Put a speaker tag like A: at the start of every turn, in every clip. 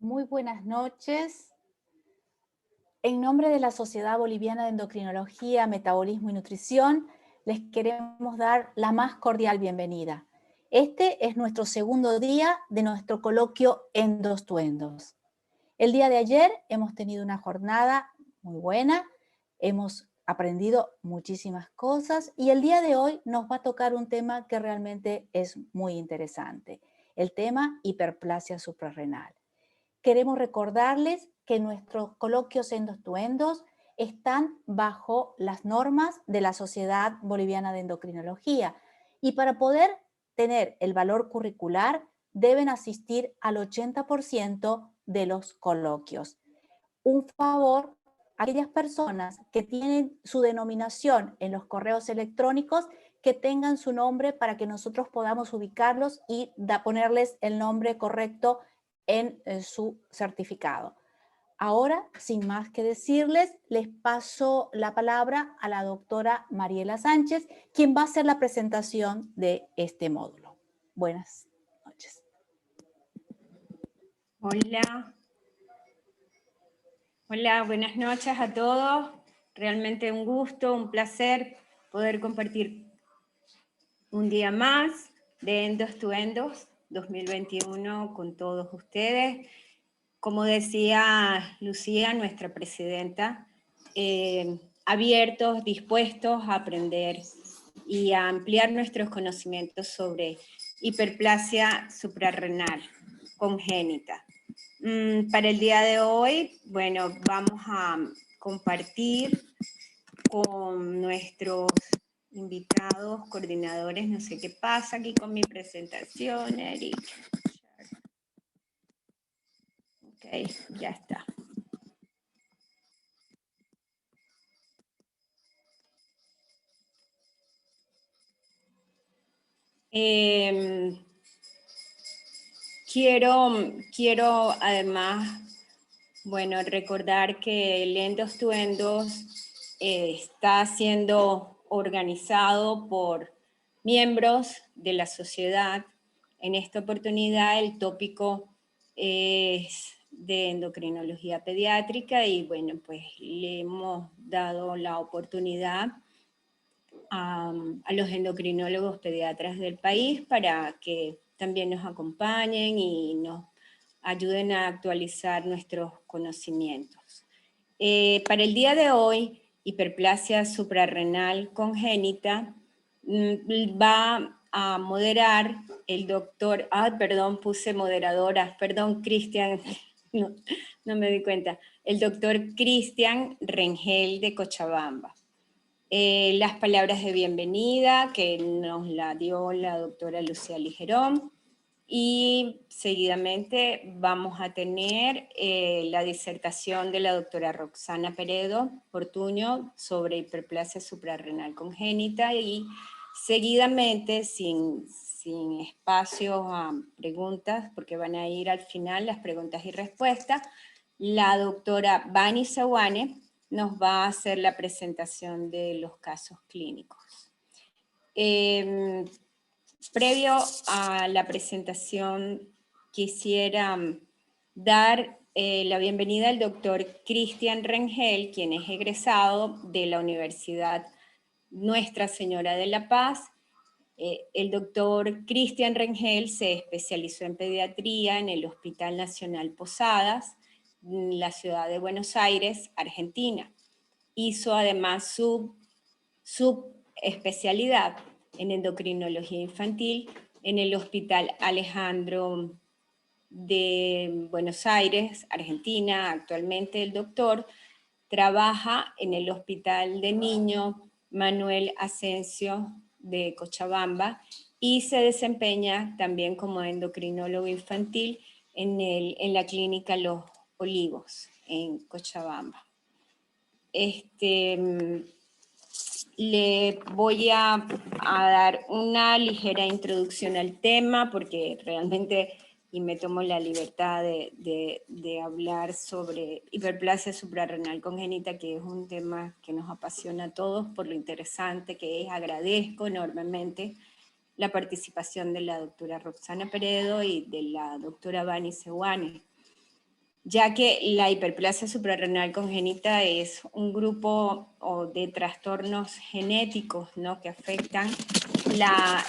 A: Muy buenas noches. En nombre de la Sociedad Boliviana de Endocrinología, Metabolismo y Nutrición, les queremos dar la más cordial bienvenida. Este es nuestro segundo día de nuestro coloquio Endos to Endos. El día de ayer hemos tenido una jornada muy buena, hemos aprendido muchísimas cosas y el día de hoy nos va a tocar un tema que realmente es muy interesante, el tema hiperplasia suprarrenal. Queremos recordarles que nuestros coloquios Endos to Endos están bajo las normas de la Sociedad Boliviana de Endocrinología y para poder tener el valor curricular deben asistir al 80% de los coloquios. Un favor a aquellas personas que tienen su denominación en los correos electrónicos, que tengan su nombre para que nosotros podamos ubicarlos y ponerles el nombre correcto en su certificado. Ahora, sin más que decirles, les paso la palabra a la doctora Mariela Sánchez, quien va a hacer la presentación de este módulo. Buenas noches.
B: Hola. Hola, buenas noches a todos. Realmente un gusto, un placer poder compartir un día más de Endos to Endos 2021 con todos ustedes. Como decía Lucía, nuestra presidenta, abiertos, dispuestos a aprender y a ampliar nuestros conocimientos sobre hiperplasia suprarrenal congénita. Para el día de hoy, bueno, vamos a compartir con nuestros invitados, coordinadores, no sé qué pasa aquí con mi presentación, Eric. Ok, ya está. Quiero además, bueno, recordar que el Endos to Endos está siendo organizado por miembros de la sociedad. En esta oportunidad el tópico es de endocrinología pediátrica y bueno, pues le hemos dado la oportunidad a los endocrinólogos pediatras del país para que también nos acompañen y nos ayuden a actualizar nuestros conocimientos. Para el día de hoy, hiperplasia suprarrenal congénita va a moderar el doctor, puse moderadoras, perdón, Cristian, no me di cuenta, el doctor Cristian Rengel de Cochabamba. Las palabras de bienvenida que nos la dio la doctora Lucía Ligerón y seguidamente vamos a tener la disertación de la doctora Roxana Peredo Portuño sobre hiperplasia suprarrenal congénita y seguidamente, sin espacios a preguntas, porque van a ir al final las preguntas y respuestas, la doctora Bani Sawane nos va a hacer la presentación de los casos clínicos. Previo a la presentación, quisiera dar la bienvenida al doctor Cristian Rengel, quien es egresado de la Universidad Nuestra Señora de la Paz. El doctor Cristian Rengel se especializó en pediatría en el Hospital Nacional Posadas, en la ciudad de Buenos Aires, Argentina. Hizo además su especialidad en endocrinología infantil en el Hospital Alejandro de Buenos Aires, Argentina. Actualmente el doctor trabaja en el Hospital de Niño Manuel Asensio de Cochabamba y se desempeña también como endocrinólogo infantil en la clínica Los Olivos, en Cochabamba. Le voy a dar una ligera introducción al tema porque realmente, y me tomo la libertad de hablar sobre hiperplasia suprarrenal congénita, que es un tema que nos apasiona a todos por lo interesante que es. Agradezco enormemente la participación de la doctora Roxana Peredo y de la doctora Bani Sawane. ya que la hiperplasia suprarrenal congénita es un grupo de trastornos genéticos, ¿no?, que afectan la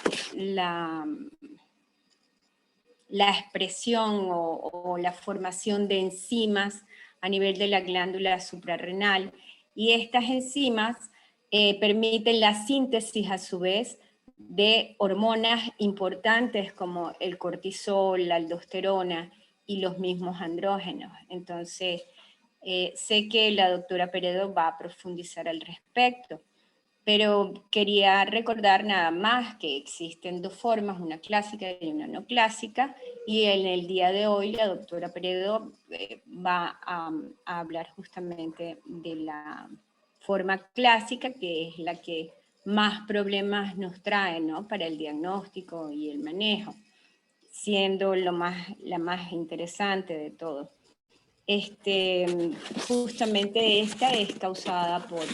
B: expresión o la formación de enzimas a nivel de la glándula suprarrenal. Y estas enzimas permiten la síntesis a su vez de hormonas importantes como el cortisol, la aldosterona y los mismos andrógenos. Entonces, sé que la doctora Peredo va a profundizar al respecto, pero quería recordar nada más que existen dos formas, una clásica y una no clásica, y en el día de hoy la doctora Peredo va a hablar justamente de la forma clásica, que es la que más problemas nos trae, ¿no?, para el diagnóstico y el manejo, siendo la más interesante de todo. Justamente esta es causada por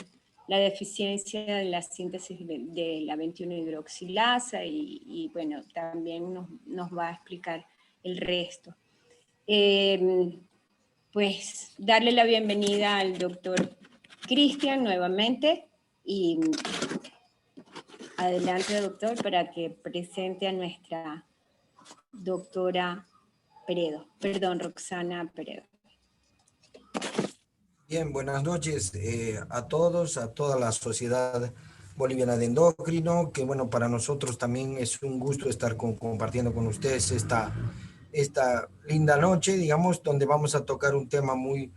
B: la deficiencia de la síntesis de la 21-hidroxilasa y bueno, también nos va a explicar el resto. Pues darle la bienvenida al doctor Cristian nuevamente y adelante, doctor, para que presente a nuestra doctora Peredo, perdón, Roxana Peredo.
C: Bien, buenas noches a todos, a toda la Sociedad Boliviana de Endocrino, que bueno, para nosotros también es un gusto estar compartiendo con ustedes esta linda noche, digamos, donde vamos a tocar un tema muy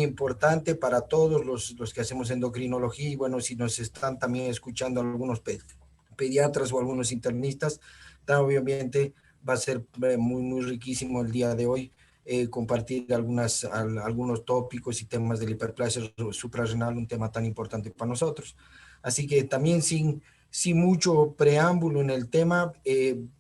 C: importante para todos los que hacemos endocrinología. Y bueno, si nos están también escuchando algunos pediatras o algunos internistas, obviamente va a ser muy riquísimo el día de hoy compartir algunos tópicos y temas de la hiperplasia suprarrenal, un tema tan importante para nosotros. Así que también sin mucho preámbulo en el tema,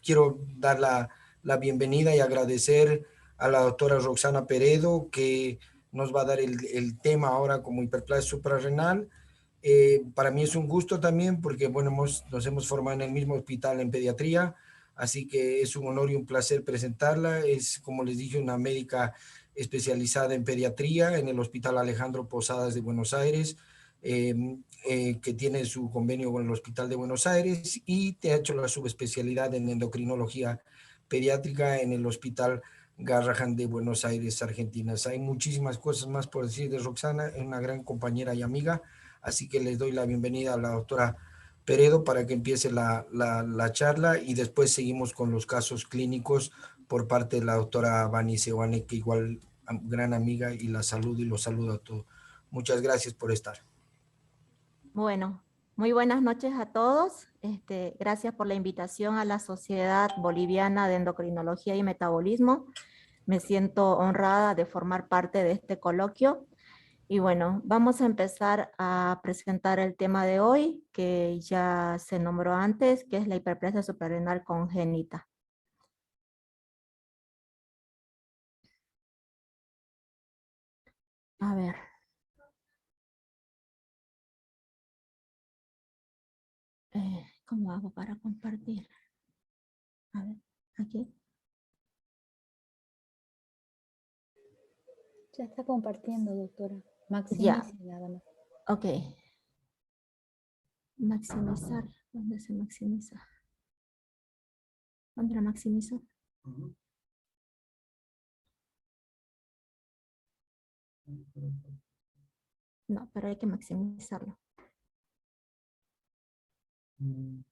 C: quiero dar la bienvenida y agradecer a la doctora Roxana Peredo, que nos va a dar el tema ahora como hiperplasia suprarrenal. Para mí es un gusto también porque, bueno, nos hemos formado en el mismo hospital en pediatría, así que es un honor y un placer presentarla. Es, como les dije, una médica especializada en pediatría en el Hospital Alejandro Posadas de Buenos Aires, que tiene su convenio con el Hospital de Buenos Aires, y te ha hecho la subespecialidad en endocrinología pediátrica en el Hospital Garrahan de Buenos Aires, Argentina. Hay muchísimas cosas más por decir de Roxana, es una gran compañera y amiga, así que les doy la bienvenida a la doctora Peredo para que empiece la charla, y después seguimos con los casos clínicos por parte de la doctora Vani Seoane, que igual gran amiga, y la saludo y los saludo a todos. Muchas gracias por estar.
D: Bueno, muy buenas noches a todos. Gracias por la invitación a la Sociedad Boliviana de Endocrinología y Metabolismo. Me siento honrada de formar parte de este coloquio. Y bueno, vamos a empezar a presentar el tema de hoy, que ya se nombró antes, que es la hiperplasia suprarrenal congénita. A ver. ¿Cómo hago para compartir? A ver, aquí.
A: Ya está compartiendo, doctora.
D: Ya.
A: Maximice nada más.
D: Ok. Maximizar. ¿Dónde se maximiza? ¿Dónde la maximizo? No, pero hay que maximizarlo. No.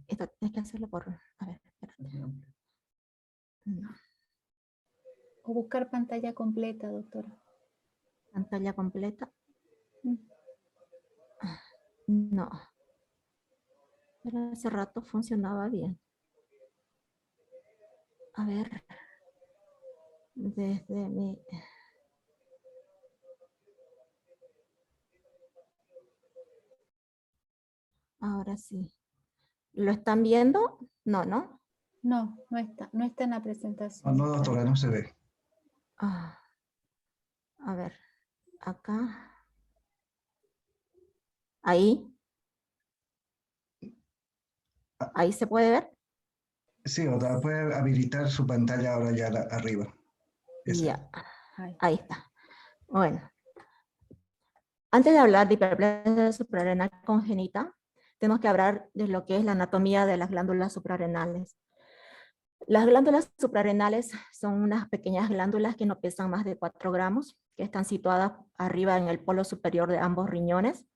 D: Esto hay que hacerlo por... A ver, espérate. No.
A: O buscar pantalla completa, doctora.
D: Pantalla completa.
A: Mm.
D: No. Pero hace rato funcionaba bien. A ver. Desde mi... Ahora sí. ¿Lo están viendo? No, ¿no?
A: No, no está en la presentación.
E: No, doctora, no se ve.
D: Ah, a ver, acá. Ahí. Ahí se puede ver.
E: Sí, otra puede habilitar su pantalla ahora ya arriba. Esa.
D: Ya, ahí está. Bueno, antes de hablar de hiperplasia suprarrenal congénita, tenemos que hablar de lo que es la anatomía de las glándulas suprarrenales. Las glándulas suprarrenales son unas pequeñas glándulas que no pesan más de 4 gramos, que están situadas arriba en el polo superior de ambos riñones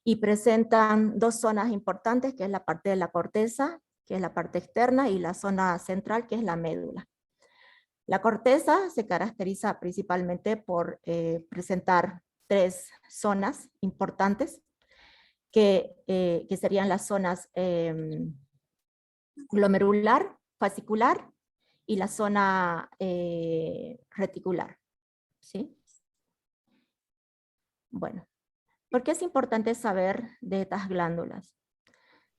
D: y presentan 2 zonas importantes, que es la parte de la corteza, que es la parte externa, y la zona central, que es la médula. La corteza se caracteriza principalmente por presentar 3 zonas importantes, que serían las zonas glomerular, fascicular y la zona reticular. ¿Sí? Bueno, ¿por qué es importante saber de estas glándulas?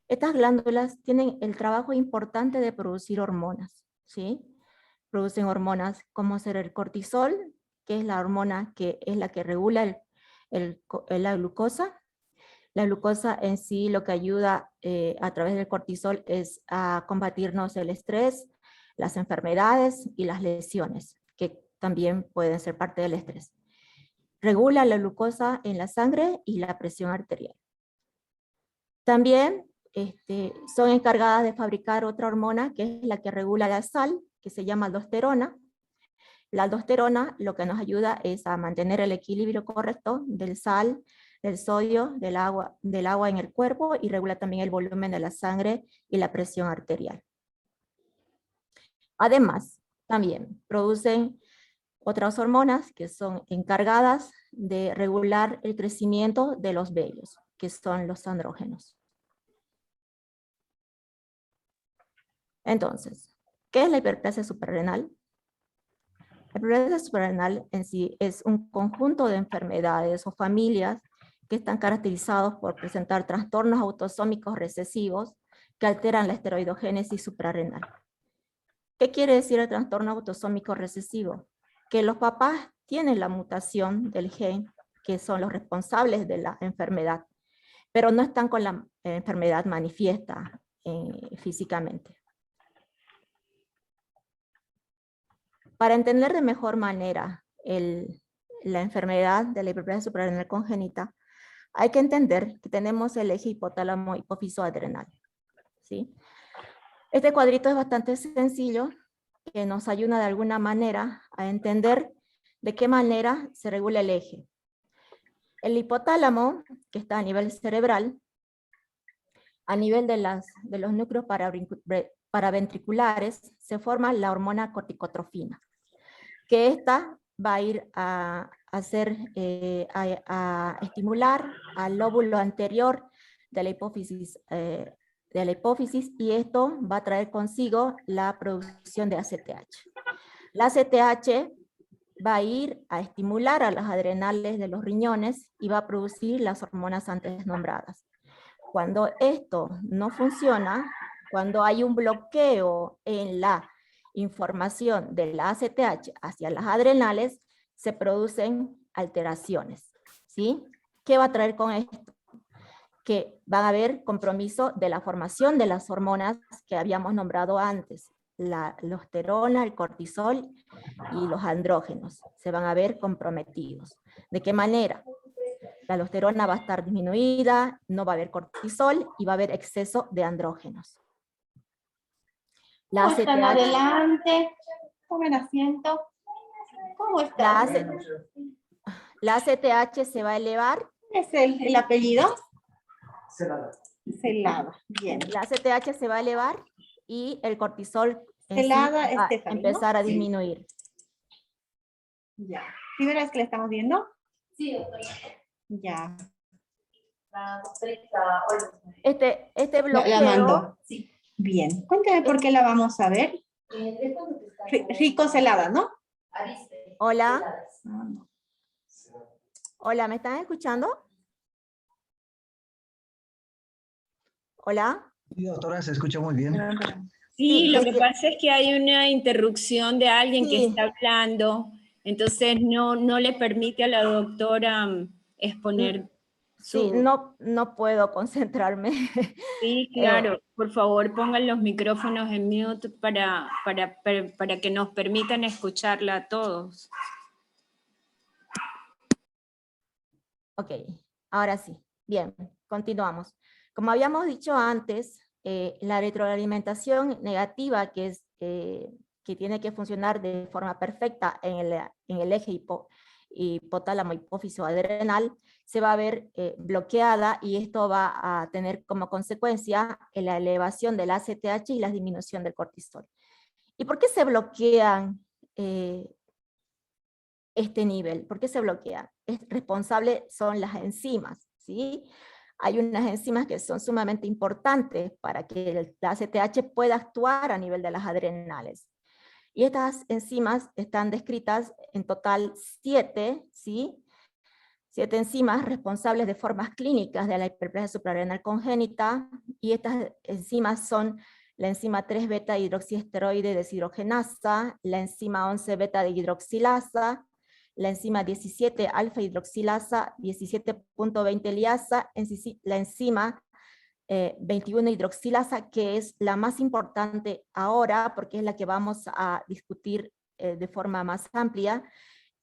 D: Estas glándulas tienen el trabajo importante de producir hormonas, ¿sí? Producen hormonas como ser el cortisol, que es la hormona que es la que regula la glucosa. La glucosa en sí lo que ayuda a través del cortisol es a combatirnos el estrés, las enfermedades y las lesiones, que también pueden ser parte del estrés. Regula la glucosa en la sangre y la presión arterial. También son encargadas de fabricar otra hormona que es la que regula la sal, que se llama aldosterona. La aldosterona lo que nos ayuda es a mantener el equilibrio correcto del sal, del sodio, del agua en el cuerpo, y regula también el volumen de la sangre y la presión arterial. Además, también producen otras hormonas que son encargadas de regular el crecimiento de los vellos, que son los andrógenos. Entonces, ¿qué es la hiperplasia suprarrenal? La hiperplasia suprarrenal en sí es un conjunto de enfermedades o familias que están caracterizados por presentar trastornos autosómicos recesivos que alteran la esteroidogénesis suprarrenal. ¿Qué quiere decir el trastorno autosómico recesivo? Que los papás tienen la mutación del gen, que son los responsables de la enfermedad, pero no están con la enfermedad manifiesta físicamente. Para entender de mejor manera la enfermedad de la hiperplasia suprarrenal congénita, hay que entender que tenemos el eje hipotálamo hipófiso adrenal, ¿sí? Este cuadrito es bastante sencillo, que nos ayuda de alguna manera a entender de qué manera se regula el eje. El hipotálamo, que está a nivel cerebral, a nivel de los núcleos paraventriculares, se forma la hormona corticotrofina, que esta va a ir a estimular al lóbulo anterior de la hipófisis, y esto va a traer consigo la producción de ACTH. La ACTH va a ir a estimular a las adrenales de los riñones y va a producir las hormonas antes nombradas. Cuando esto no funciona, cuando hay un bloqueo en la información de la ACTH hacia las adrenales, se producen alteraciones, ¿sí? ¿Qué va a traer con esto? Que van a haber compromiso de la formación de las hormonas que habíamos nombrado antes, la aldosterona, el cortisol y los andrógenos, se van a ver comprometidos. ¿De qué manera? La aldosterona va a estar disminuida, no va a haber cortisol y va a haber exceso de andrógenos.
F: ¿Cómo están adelante? Tomen asiento. ¿Cómo están?
D: La ACTH se va a elevar.
F: ¿Es el apellido? Celada. Bien.
D: La ACTH se va a elevar y el cortisol
F: Celada,
D: va a
F: Stephanie,
D: empezar
F: ¿no?
D: a disminuir.
F: Ya. ¿Primera vez que le estamos viendo?
G: Sí, doctora.
F: Ya.
D: Este bloqueo.
F: La mando.
G: Sí.
F: Bien. Cuéntame por qué la vamos a ver. Rico Celada, ¿no?
D: Hola. Hola, ¿me están escuchando? Hola.
E: Sí, doctora, se escucha muy bien.
B: Sí, lo
D: es
B: que pasa es que hay una interrupción de alguien que
D: Sí.
B: está hablando, entonces no le permite a la doctora exponer.
D: Sí, no puedo concentrarme.
B: Sí, claro. Por favor, pongan los micrófonos en mute para que nos permitan escucharla a todos.
D: Ok, ahora sí. Bien, continuamos. Como habíamos dicho antes, la retroalimentación negativa, que tiene que funcionar de forma perfecta en el eje hipotálamo hipófiso adrenal, se va a ver bloqueada, y esto va a tener como consecuencia la elevación del ACTH y la disminución del cortisol. ¿Y por qué se bloquean este nivel? ¿Por qué se bloquea? Es responsable son las enzimas, ¿sí? Hay unas enzimas que son sumamente importantes para que la ACTH pueda actuar a nivel de las adrenales. Y estas enzimas están descritas en total 7, ¿sí? 7 enzimas responsables de formas clínicas de la hiperplasia suprarrenal congénita, y estas enzimas son la enzima 3-beta hidroxiesteroide deshidrogenasa, la enzima 11-beta dehidroxilasa, la enzima 17 alfa hidroxilasa, 17.20 liasa, la enzima 21 hidroxilasa, que es la más importante ahora porque es la que vamos a discutir de forma más amplia,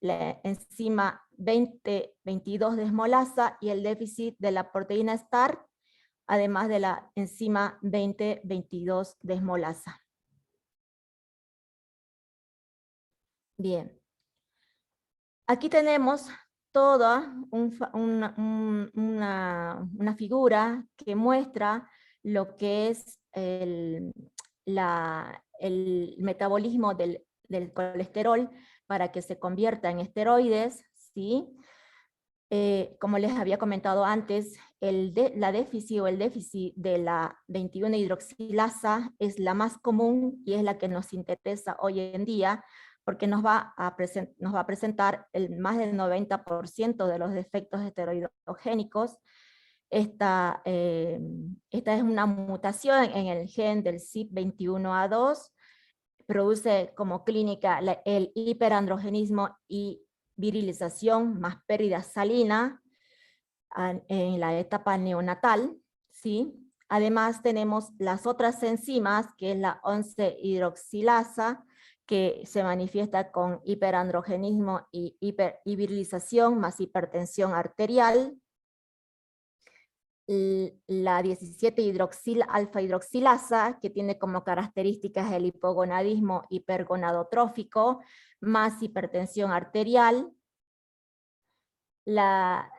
D: la enzima 20-22 desmolasa y el déficit de la proteína STAR, además de la enzima 20-22 desmolasa. Bien. Aquí tenemos toda una figura que muestra lo que es el metabolismo del colesterol para que se convierta en esteroides, ¿sí? Como les había comentado antes, la déficit o el déficit de la 21 hidroxilasa es la más común y es la que nos interesa hoy en día, porque nos va a presentar más del 90% de los defectos esteroidogénicos. Esta es una mutación en el gen del CYP21A2, produce como clínica el hiperandrogenismo y virilización más pérdida salina en la etapa neonatal, ¿sí? Además tenemos las otras enzimas, que es la 11-hidroxilasa, que se manifiesta con hiperandrogenismo y virilización más hipertensión arterial. La 17-hidroxil alfa hidroxilasa, que tiene como características el hipogonadismo hipergonadotrófico más hipertensión arterial. La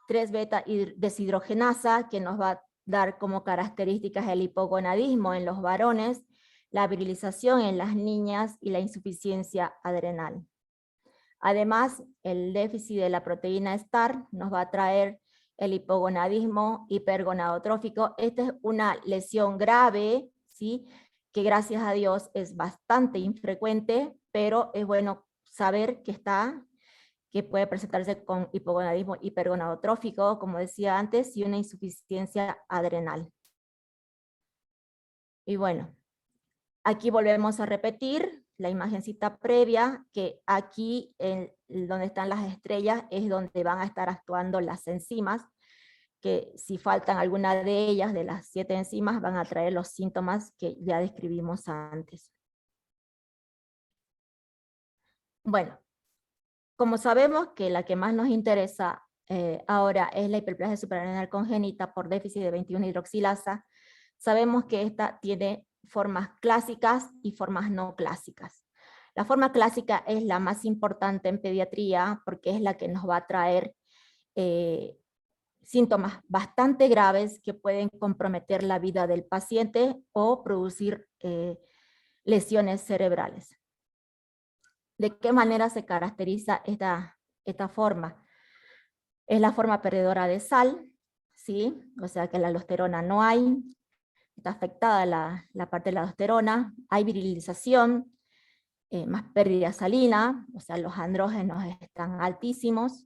D: 3-beta deshidrogenasa, que nos va a dar como características el hipogonadismo en los varones, la virilización en las niñas y la insuficiencia adrenal. Además, el déficit de la proteína STAR nos va a traer el hipogonadismo hipergonadotrófico. Esta es una lesión grave, ¿sí? Que gracias a Dios es bastante infrecuente, pero es bueno saber que puede presentarse con hipogonadismo hipergonadotrófico, como decía antes, y una insuficiencia adrenal. Y bueno, aquí volvemos a repetir la imagencita previa, que aquí donde están las estrellas es donde van a estar actuando las enzimas, que si faltan alguna de ellas, de las 7 enzimas, van a traer los síntomas que ya describimos antes. Bueno, como sabemos que la que más nos interesa ahora es la hiperplasia suprarrenal congénita por déficit de 21 hidroxilasa, sabemos que esta tiene formas clásicas y formas no clásicas. La forma clásica es la más importante en pediatría porque es la que nos va a traer síntomas bastante graves que pueden comprometer la vida del paciente o producir lesiones cerebrales. ¿De qué manera se caracteriza esta forma? Es la forma perdedora de sal, ¿sí? O sea que la aldosterona no hay, está afectada la parte de la aldosterona, hay virilización, más pérdida salina, o sea los andrógenos están altísimos.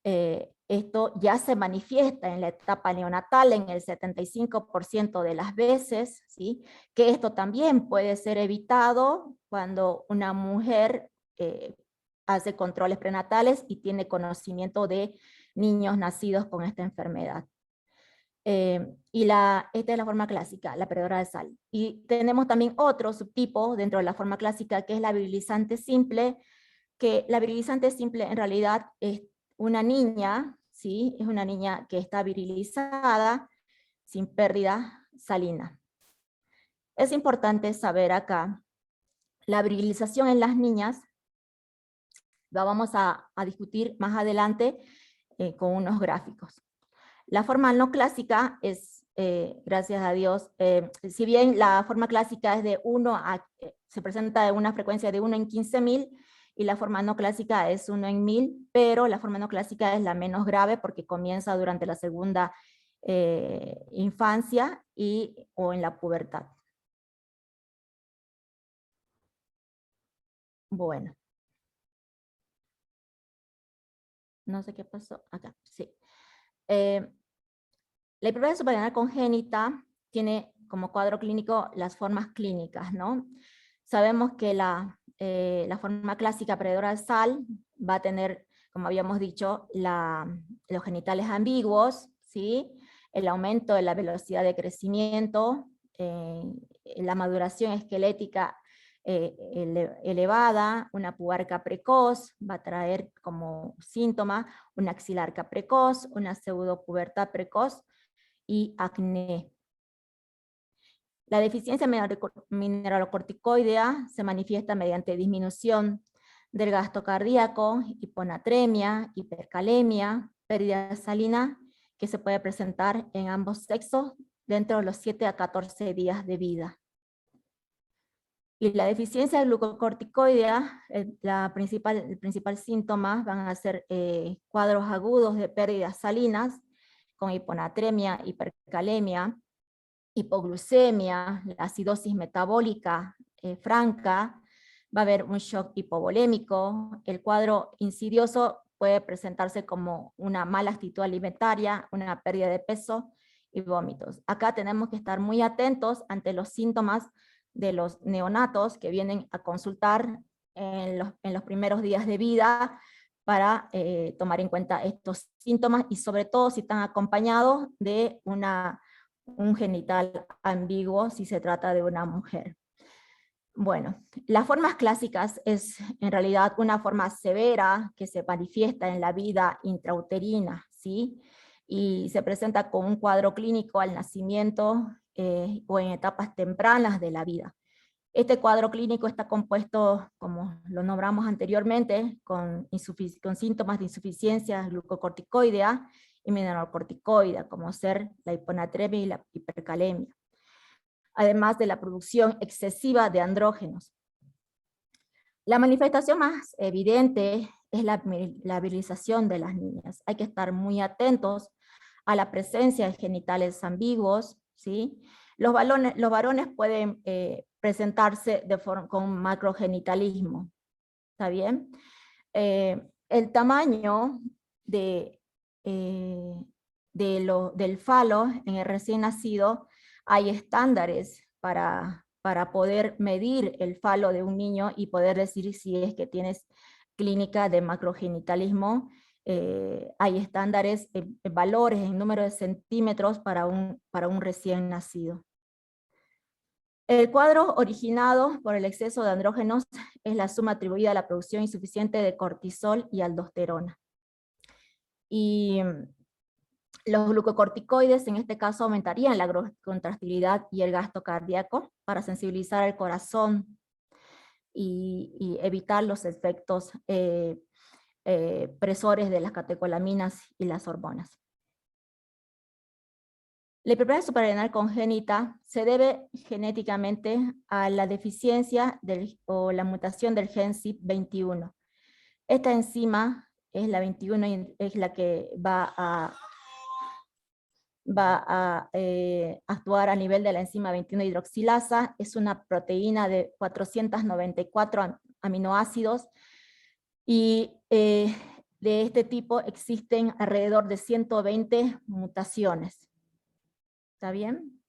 D: Esto ya se manifiesta en la etapa neonatal en el 75% de las veces, ¿sí? Que esto también puede ser evitado cuando una mujer hace controles prenatales y tiene conocimiento de niños nacidos con esta enfermedad. Esta es la forma clásica, la perdedora de sal. Y tenemos también otro subtipo dentro de la forma clásica, que es la virilizante simple, que la virilizante simple en realidad es una niña, ¿sí? Es una niña que está virilizada sin pérdida salina. Es importante saber acá, la virilización en las niñas, la vamos a discutir más adelante con unos gráficos. La forma no clásica es, gracias a Dios, si bien la forma clásica es de 1 a, se presenta de una frecuencia de 1 en 15.000, y la forma no clásica es 1 en 1000, pero la forma no clásica es la menos grave porque comienza durante la segunda infancia o en la pubertad. Bueno. No sé qué pasó acá, sí. La hiperplasia suprarrenal congénita tiene como cuadro clínico las formas clínicas, ¿no? Sabemos que la forma clásica perdedora de sal va a tener, como habíamos dicho, los genitales ambiguos, ¿sí? El aumento de la velocidad de crecimiento, la maduración esquelética elevada, una pubarca precoz, va a traer como síntoma una axilarca precoz, una pseudopubertad precoz y acné. La deficiencia mineralocorticoidea se manifiesta mediante disminución del gasto cardíaco, hiponatremia, hipercalemia, pérdida de salina, que se puede presentar en ambos sexos dentro de los 7 a 14 días de vida. Y la deficiencia de glucocorticoidea, el principal síntoma van a ser cuadros agudos de pérdidas salinas, con hiponatremia, hipercalemia, hipoglucemia, la acidosis metabólica franca, va a haber un shock hipovolémico, el cuadro insidioso puede presentarse como una mala actitud alimentaria, una pérdida de peso y vómitos. Acá tenemos que estar muy atentos ante los síntomas de los neonatos que vienen a consultar en los primeros días de vida para tomar en cuenta estos síntomas y sobre todo si están acompañados de un genital ambiguo si se trata de una mujer. Bueno, las formas clásicas es en realidad una forma severa que se manifiesta en la vida intrauterina, ¿sí? Y se presenta con un cuadro clínico al nacimiento o en etapas tempranas de la vida. Este cuadro clínico está compuesto, como lo nombramos anteriormente, con síntomas de insuficiencia glucocorticoidea y mineralocorticoidea, como ser la hiponatremia y la hipercalemia, además de la producción excesiva de andrógenos. La manifestación más evidente es la virilización de las niñas. Hay que estar muy atentos a la presencia de genitales ambiguos, ¿sí? Los varones pueden presentarse con macrogenitalismo, ¿está bien? El tamaño del falo en el recién nacido, hay estándares para poder medir el falo de un niño y poder decir si es que tienes clínica de macrogenitalismo. Hay estándares, valores en número de centímetros para un recién nacido. El cuadro originado por el exceso de andrógenos es la suma atribuida a la producción insuficiente de cortisol y aldosterona. Y los glucocorticoides en este caso aumentarían la contractilidad y el gasto cardíaco para sensibilizar el corazón y evitar los efectos presores de las catecolaminas y las hormonas. La hiperplasia suprarrenal congénita se debe genéticamente a la deficiencia o la mutación del gen CYP21. Esta enzima es la 21 y es la que va a actuar a nivel de la enzima 21 hidroxilasa. Es una proteína de 494 aminoácidos y de este tipo existen alrededor de 120 mutaciones. ¿Está bien?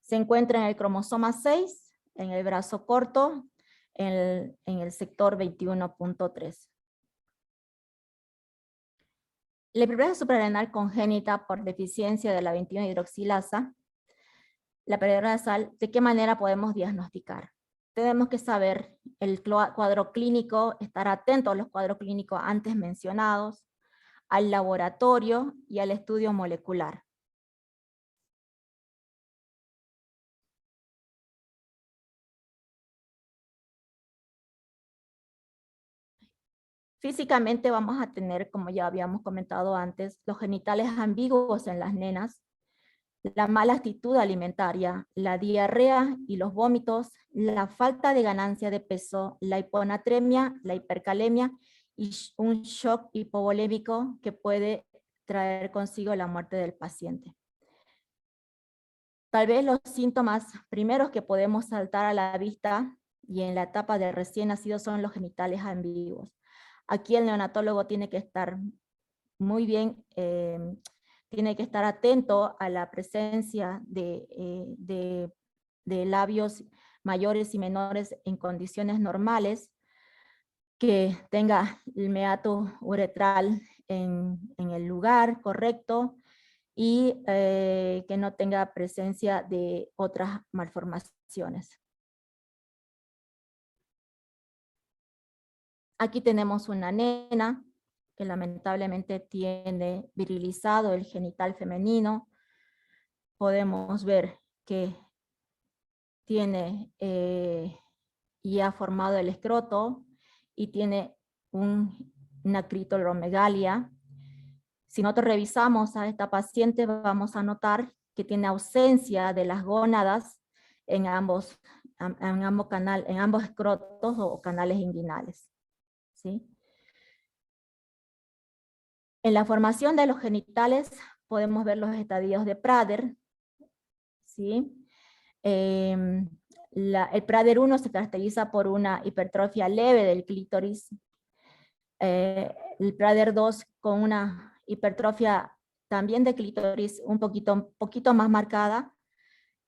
D: Se encuentra en el cromosoma 6, en el brazo corto, en el sector 21.3. La hiperplasia suprarrenal congénita por deficiencia de la 21-hidroxilasa, la pérdida de sal, ¿de qué manera podemos diagnosticar? Tenemos que saber el cuadro clínico, estar atentos a los cuadros clínicos antes mencionados, al laboratorio y al estudio molecular. Físicamente vamos a tener, como ya habíamos comentado antes, los genitales ambiguos en las nenas, la mala actitud alimentaria, la diarrea y los vómitos, la falta de ganancia de peso, la hiponatremia, la hipercalemia y un shock hipovolémico que puede traer consigo la muerte del paciente. Tal vez los síntomas primeros que podemos saltar a la vista y en la etapa de recién nacido son los genitales ambiguos. Aquí el neonatólogo tiene que estar muy bien, tiene que estar atento a la presencia de labios mayores y menores en condiciones normales, que tenga el meato uretral en el lugar correcto y que no tenga presencia de otras malformaciones. Aquí tenemos una nena que lamentablemente tiene virilizado el genital femenino. Podemos ver que tiene y ha formado el escroto y tiene una clitoromegalia. Si nosotros revisamos a esta paciente, vamos a notar que tiene ausencia de las gónadas en ambos escrotos o canales inguinales. ¿Sí? En la formación de los genitales podemos ver los estadios de Prader. ¿Sí? El Prader 1 se caracteriza por una hipertrofia leve del clítoris. El Prader 2 con una hipertrofia también de clítoris un poquito más marcada,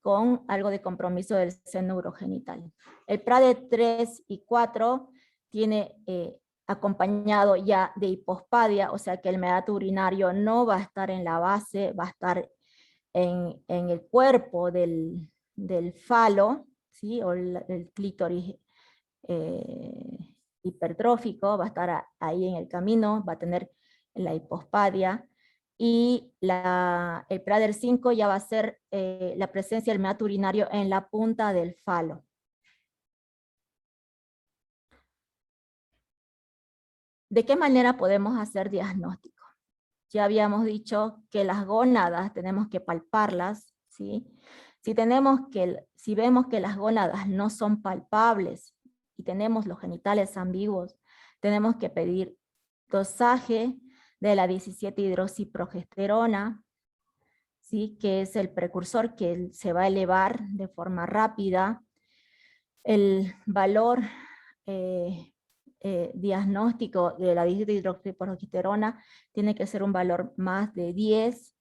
D: con algo de compromiso del seno urogenital. El Prader 3 y 4 tiene acompañado ya de hipospadia, o sea que el meato urinario no va a estar en la base, va a estar en el cuerpo del falo, ¿sí? O el clítoris hipertrófico, va a estar ahí en el camino, va a tener la hipospadia, y el Prader 5 ya va a ser la presencia del meato urinario en la punta del falo. ¿De qué manera podemos hacer diagnóstico? Ya habíamos dicho que las gónadas tenemos que palparlas, ¿sí? Si vemos que las gónadas no son palpables y tenemos los genitales ambiguos, tenemos que pedir dosaje de la 17-hidroxiprogesterona, ¿sí? Que es el precursor que se va a elevar de forma rápida. El valor diagnóstico de la 17-hidroxiprogesterona tiene que ser un valor más de 10,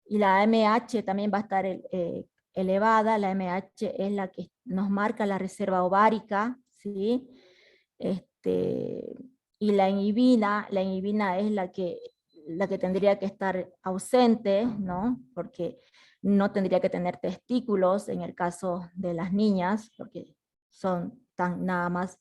D: y la AMH también va a estar elevada. La AMH es la que nos marca la reserva ovárica, ¿sí? Y la inhibina es la que tendría que estar ausente, ¿no? Porque no tendría que tener testículos en el caso de las niñas, porque son nada más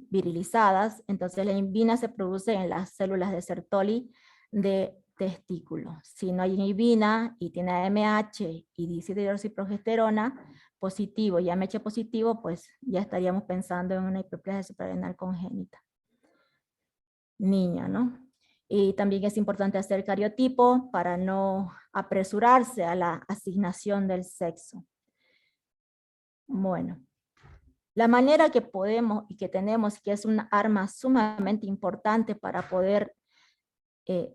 D: virilizadas. Entonces la inhibina se produce en las células de Sertoli de testículo. Si no hay inhibina y tiene AMH y 17-hidroxiprogesterona positivo y AMH positivo, pues ya estaríamos pensando en una hiperplasia suprarrenal congénita. Niña, ¿no? Y también es importante hacer cariotipo para no apresurarse a la asignación del sexo. Bueno, la manera que podemos y que tenemos, que es un arma sumamente importante para poder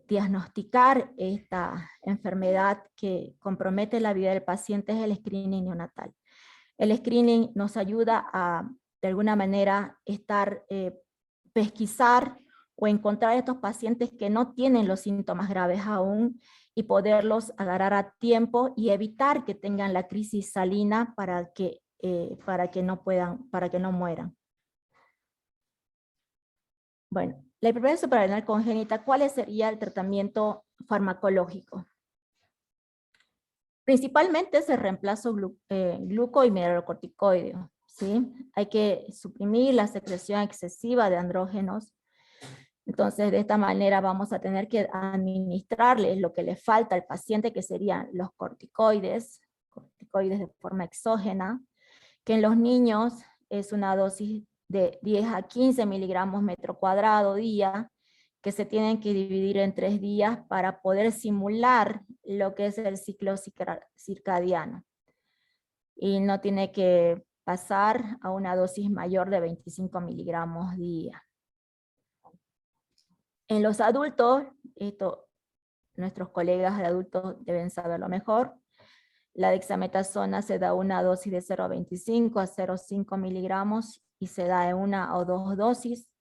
D: diagnosticar esta enfermedad que compromete la vida del paciente, es el screening neonatal. El screening nos ayuda a, de alguna manera, pesquisar o encontrar estos pacientes que no tienen los síntomas graves aún y poderlos agarrar a tiempo y evitar que tengan la crisis salina para que no mueran. Bueno, la hiperplasia suprarrenal congénita, ¿cuál sería el tratamiento farmacológico? Principalmente es el reemplazo gluco y mineralocorticoideo, ¿sí? Hay que suprimir la secreción excesiva de andrógenos. Entonces, de esta manera vamos a tener que administrarle lo que le falta al paciente, que serían los corticoides de forma exógena, que en los niños es una dosis de 10 a 15 miligramos metro cuadrado día, que se tienen que dividir en 3 días para poder simular lo que es el ciclo circadiano. Y no tiene que pasar a una dosis mayor de 25 miligramos día. En los adultos, esto nuestros colegas de adultos deben saberlo mejor, la dexametasona se da una dosis de 0,25 a 0,5 miligramos y se da en 1 o 2 dosis,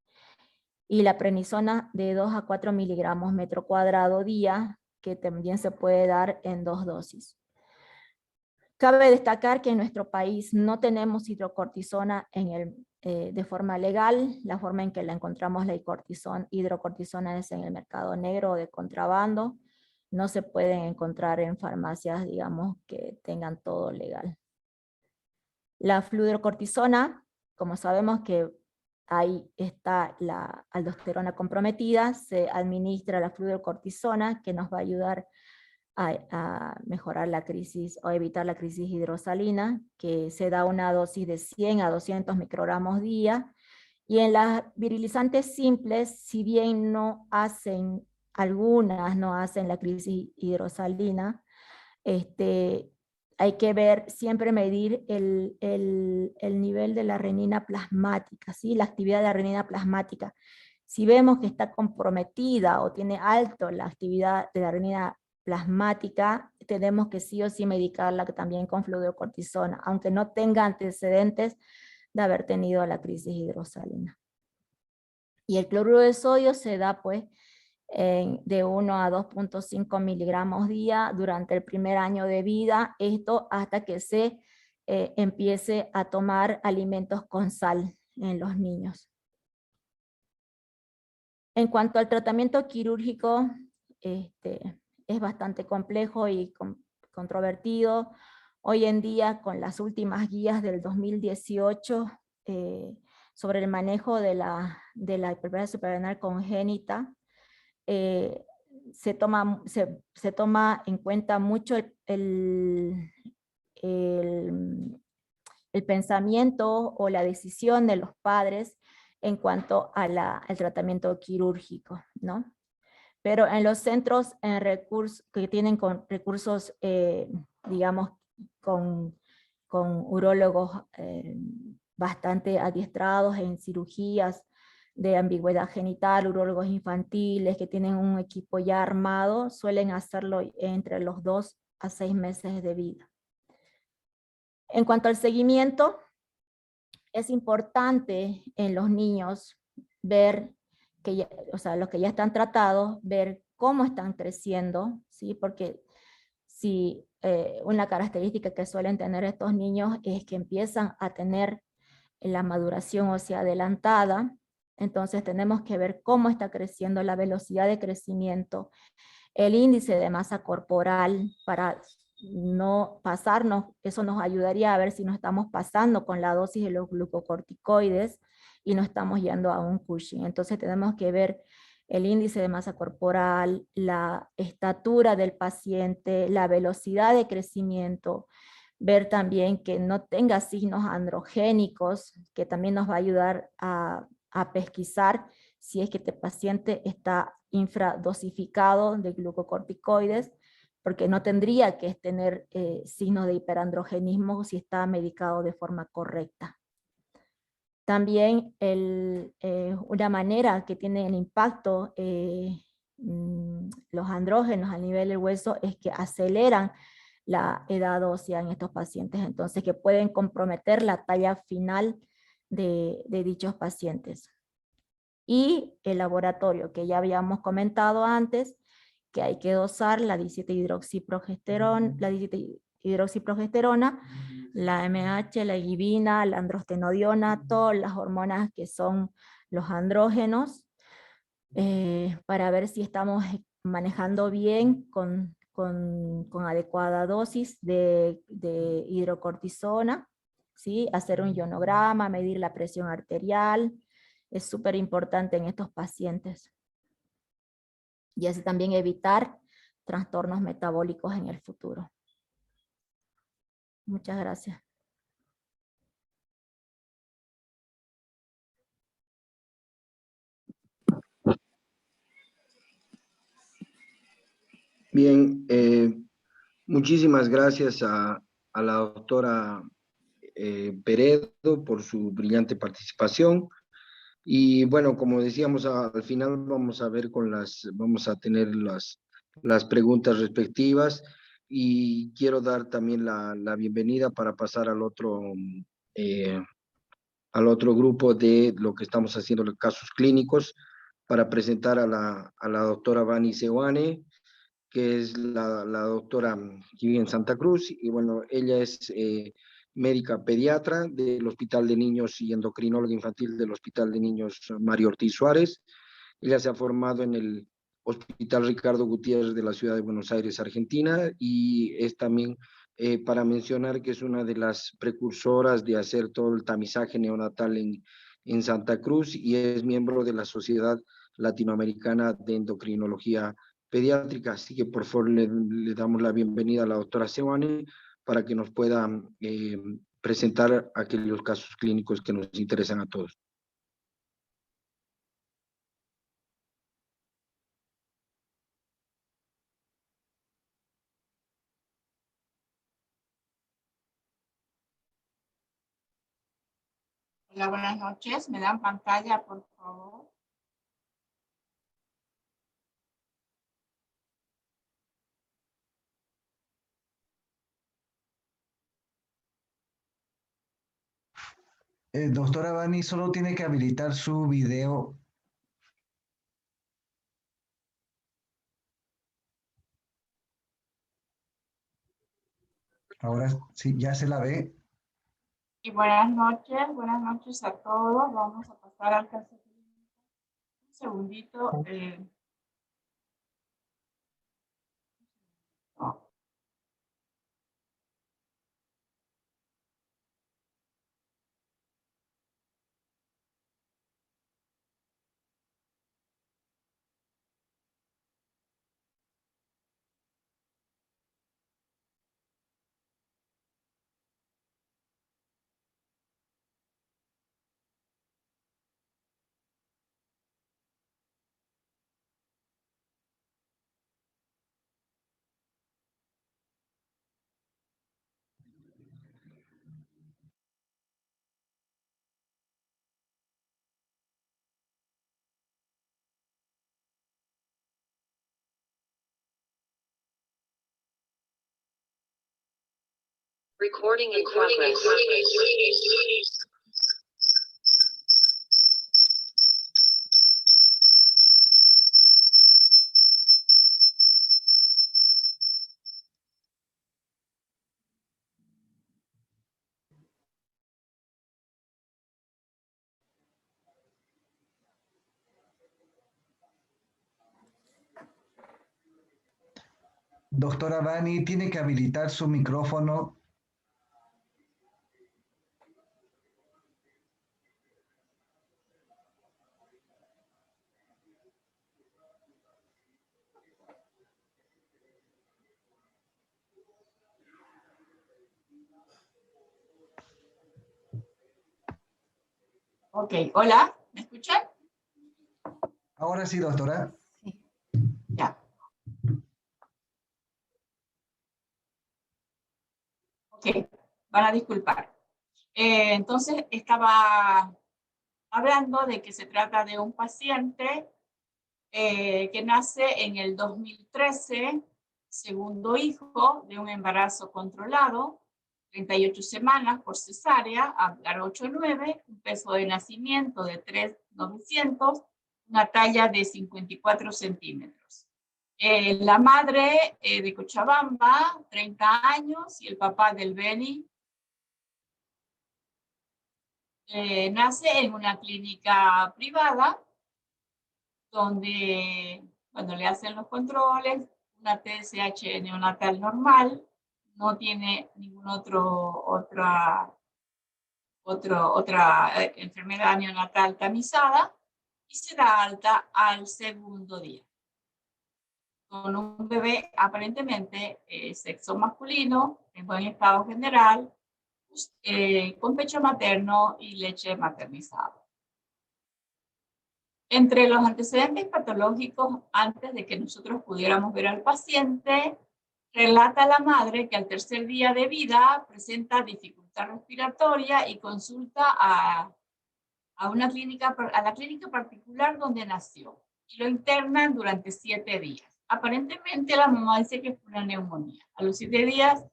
D: y la prednisona de 2 a 4 miligramos metro cuadrado día, que también se puede dar en 2 dosis. Cabe destacar que en nuestro país no tenemos hidrocortisona de forma legal. La forma en que la encontramos la hidrocortisona es en el mercado negro o de contrabando. No se pueden encontrar en farmacias, digamos, que tengan todo legal. La fluhidrocortisona, como sabemos que ahí está la aldosterona comprometida, se administra la fluhidrocortisona, que nos va a ayudar a mejorar la crisis o evitar la crisis hidrosalina, que se da una dosis de 100 a 200 microgramos día. Y en las virilizantes simples, si bien algunas no hacen la crisis hidrosalina, hay que ver, siempre medir el nivel de la renina plasmática, ¿sí? La actividad de la renina plasmática. Si vemos que está comprometida o tiene alto la actividad de la renina plasmática, tenemos que sí o sí medicarla también con fluhidrocortisona, aunque no tenga antecedentes de haber tenido la crisis hidrosalina. Y el cloruro de sodio se da pues de 1 a 2.5 miligramos día durante el primer año de vida, esto hasta que se empiece a tomar alimentos con sal en los niños. En cuanto al tratamiento quirúrgico, es bastante complejo y controvertido. Hoy en día, con las últimas guías del 2018 sobre el manejo de la hiperplasia suprarrenal congénita, se toma en cuenta mucho el pensamiento o la decisión de los padres en cuanto al tratamiento quirúrgico, ¿no? Pero en los centros que tienen recursos, digamos, con urólogos bastante adiestrados en cirugías de ambigüedad genital, urólogos infantiles que tienen un equipo ya armado, suelen hacerlo entre los 2 a 6 meses de vida. En cuanto al seguimiento, es importante en los niños ver que los que ya están tratados, ver cómo están creciendo, ¿sí? Porque si una característica que suelen tener estos niños es que empiezan a tener la maduración ósea adelantada, entonces tenemos que ver cómo está creciendo, la velocidad de crecimiento, el índice de masa corporal, para no pasarnos, eso nos ayudaría a ver si nos estamos pasando con la dosis de los glucocorticoides y no estamos yendo a un Cushing. Entonces tenemos que ver el índice de masa corporal, la estatura del paciente, la velocidad de crecimiento, ver también que no tenga signos androgénicos, que también nos va a ayudar a pesquisar si es que este paciente está infradosificado de glucocorticoides, porque no tendría que tener signos de hiperandrogenismo si está medicado de forma correcta. También una manera que tiene el impacto los andrógenos a nivel del hueso es que aceleran la edad ósea en estos pacientes, entonces que pueden comprometer la talla final de dichos pacientes. Y el laboratorio que ya habíamos comentado antes, que hay que dosar la 17-hidroxiprogesterona, la MH, la inhibina, la androstenodiona, todas las hormonas que son los andrógenos, para ver si estamos manejando bien con adecuada dosis de hidrocortisona, ¿sí? Hacer un ionograma, medir la presión arterial, es súper importante en estos pacientes. Y así también evitar trastornos metabólicos en el futuro. Muchas gracias.
C: Bien, muchísimas gracias a la doctora Peredo por su brillante participación. Y bueno, como decíamos, al final vamos a ver vamos a tener las preguntas respectivas, y quiero dar también la bienvenida para pasar eh, al otro grupo de lo que estamos haciendo, los casos clínicos, para presentar a la doctora Vani Seoane, que es la doctora que vive en Santa Cruz, y bueno, ella es médica pediatra del Hospital de Niños y endocrinóloga infantil del Hospital de Niños Mario Ortiz Suárez. Ella se ha formado en el Hospital Ricardo Gutiérrez de la ciudad de Buenos Aires, Argentina, y es también para mencionar que es una de las precursoras de hacer todo el tamizaje neonatal en Santa Cruz, y es miembro de la Sociedad Latinoamericana de Endocrinología Pediátrica. Así que por favor le damos la bienvenida a la doctora Seoane para que nos pueda presentar aquellos casos clínicos que nos interesan a todos.
G: Hola, buenas noches. ¿Me dan pantalla, por favor?
E: Doctora Vani, solo tiene que habilitar su video. Ahora sí, ya se la ve.
G: Y buenas noches a todos. Vamos a pasar al caso clínico. Un segundito. No.
H: Recording in progress.
E: Doctora Vani, tiene que habilitar su micrófono.
G: Ok, hola. ¿Me escuchan?
E: Ahora sí, doctora.
A: Sí.
G: Ya. Ok, van a disculpar. Entonces, estaba hablando de que se trata de un paciente que nace en el 2013, segundo hijo de un embarazo controlado, 38 semanas por cesárea, Apgar 8-9, un peso de nacimiento de 3,900, una talla de 54 centímetros. La madre de Cochabamba, 30 años, y el papá del Beni, nace en una clínica privada donde cuando le hacen los controles, una TSH neonatal normal, no tiene ninguna otra enfermedad neonatal tamizada, y se da alta al segundo día, con un bebé aparentemente sexo masculino, en buen estado general, con pecho materno y leche maternizada. Entre los antecedentes patológicos, antes de que nosotros pudiéramos ver al paciente, relata la madre que al tercer día de vida presenta dificultad respiratoria y consulta a la clínica particular donde nació, y lo internan durante 7 días. Aparentemente la mamá dice que fue una neumonía. A los 7 días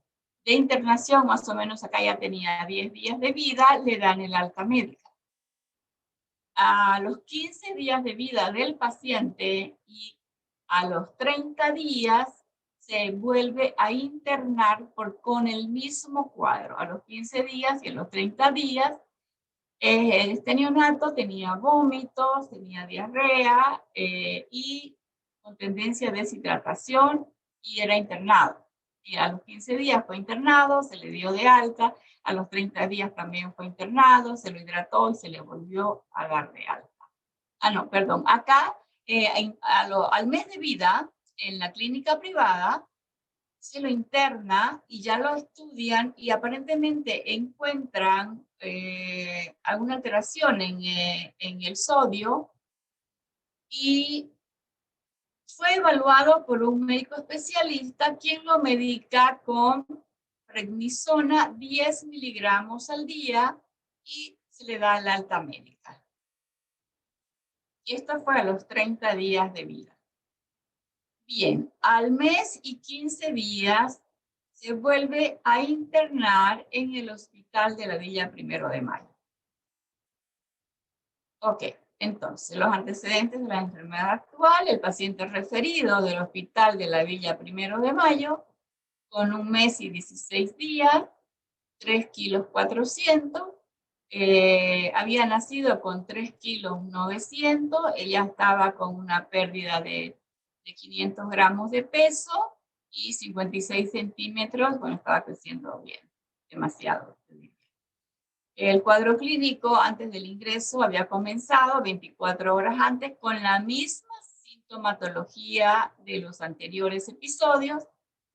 G: de internación, más o menos acá ya tenía 10 días de vida, le dan el alta médica. A los 15 días de vida del paciente y a los 30 días se vuelve a internar con el mismo cuadro. A los 15 días y a los 30 días, este neonato tenía vómitos, tenía diarrea y con tendencia a deshidratación, y era internado. Y a los 15 días fue internado, se le dio de alta, a los 30 días también fue internado, se lo hidrató y se le volvió a dar de alta. Ah, no, perdón. Acá, al mes de vida, en la clínica privada, se lo interna y ya lo estudian y aparentemente encuentran alguna alteración en el sodio, y fue evaluado por un médico especialista quien lo medica con prednisona 10 miligramos al día y se le da la alta médica. Y esto fue a los 30 días de vida. Bien, al mes y 15 días se vuelve a internar en el hospital de la Villa 1 de Mayo. Ok, entonces los antecedentes de la enfermedad actual: el paciente referido del hospital de la Villa 1 de Mayo, con 1 mes y 16 días, 3 kilos 400, había nacido con 3 kilos 900, ella estaba con una pérdida de 500 gramos de peso y 56 centímetros, bueno, estaba creciendo bien, demasiado. El cuadro clínico antes del ingreso había comenzado 24 horas antes con la misma sintomatología de los anteriores episodios: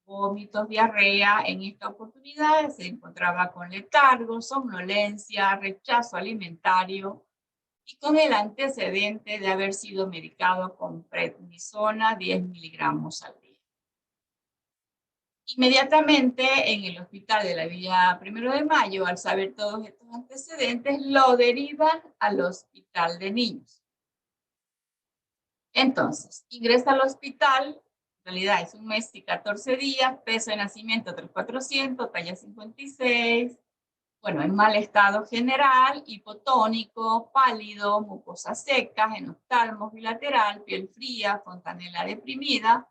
G: vómitos, diarrea. En esta oportunidad se encontraba con letargo, somnolencia, rechazo alimentario y con el antecedente de haber sido medicado con prednisona 10 miligramos al día. Inmediatamente en el hospital de la Villa 1 de Mayo, al saber todos estos antecedentes, lo derivan al hospital de niños. Entonces, ingresa al hospital. En realidad es 1 mes y 14 días, peso de nacimiento 3,400, talla 56, bueno, en mal estado general, hipotónico, pálido, mucosas secas, enoftalmos bilateral, piel fría, fontanela deprimida,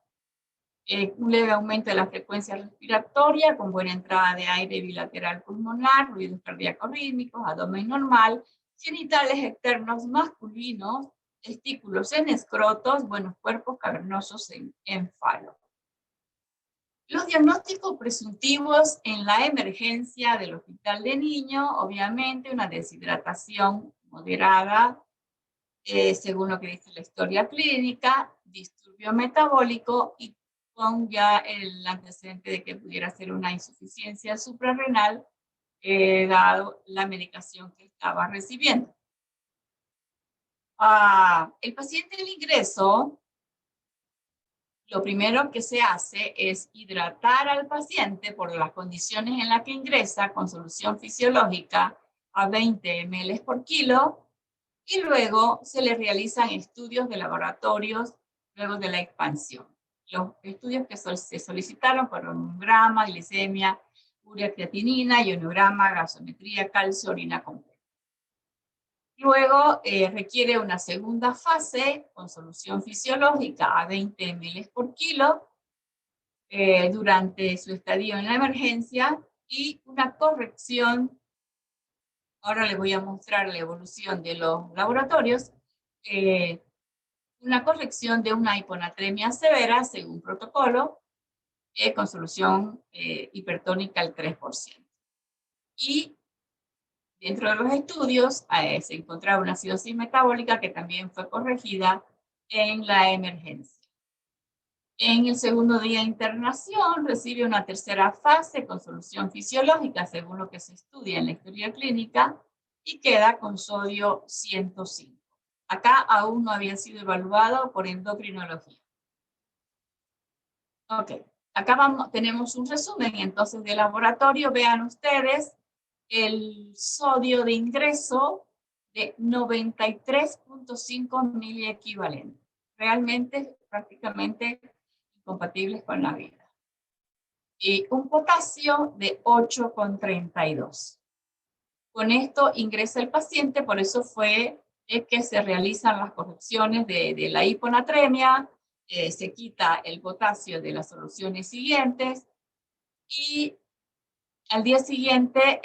G: un leve aumento de la frecuencia respiratoria con buena entrada de aire bilateral pulmonar, ruidos cardíacos rítmicos, abdomen normal, genitales externos masculinos, testículos en escrotos, buenos cuerpos cavernosos en falo. Los diagnósticos presuntivos en la emergencia del hospital de niños: obviamente una deshidratación moderada, según lo que dice la historia clínica, disturbio metabólico y con ya el antecedente de que pudiera ser una insuficiencia suprarrenal, dado la medicación que estaba recibiendo. El paciente del ingreso, lo primero que se hace es hidratar al paciente por las condiciones en las que ingresa con solución fisiológica a 20 ml por kilo, y luego se le realizan estudios de laboratorios luego de la expansión. Los estudios que se solicitaron fueron hemograma, glicemia, urea creatinina, ionograma, gasometría, calcio, orina completa. Luego requiere una segunda fase con solución fisiológica a 20 ml por kilo durante su estadio en la emergencia, y una corrección. Ahora les voy a mostrar la evolución de los laboratorios. una corrección de una hiponatremia severa según protocolo con solución hipertónica al 3%. Y dentro de los estudios se encontraba una acidosis metabólica que también fue corregida en la emergencia. En el segundo día de internación recibe una tercera fase con solución fisiológica según lo que se estudia en la historia clínica y queda con sodio 105. Acá aún no había sido evaluado por endocrinología. Ok, acá tenemos un resumen entonces de laboratorio. Vean ustedes el sodio de ingreso de 93.5 miliequivalentes. Realmente prácticamente incompatibles con la vida. Y un potasio de 8,32. Con esto ingresa el paciente, por eso fue que se realizan las correcciones de la hiponatremia, se quita el potasio de las soluciones siguientes y al día siguiente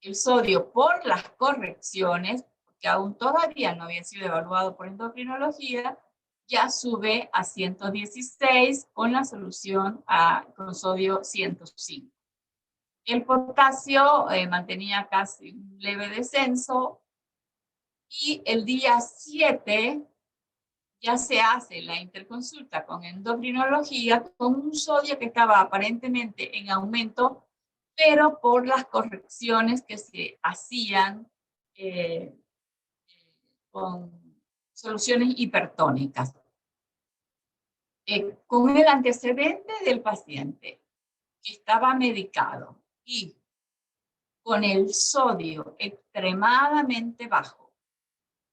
G: el sodio por las correcciones, porque aún todavía no había sido evaluado por endocrinología, ya sube a 116 con la solución con sodio 105. El potasio mantenía casi un leve descenso y el día 7 ya se hace la interconsulta con endocrinología con un sodio que estaba aparentemente en aumento, pero por las correcciones que se hacían con soluciones hipertónicas. Con el antecedente del paciente que estaba medicado y con el sodio extremadamente bajo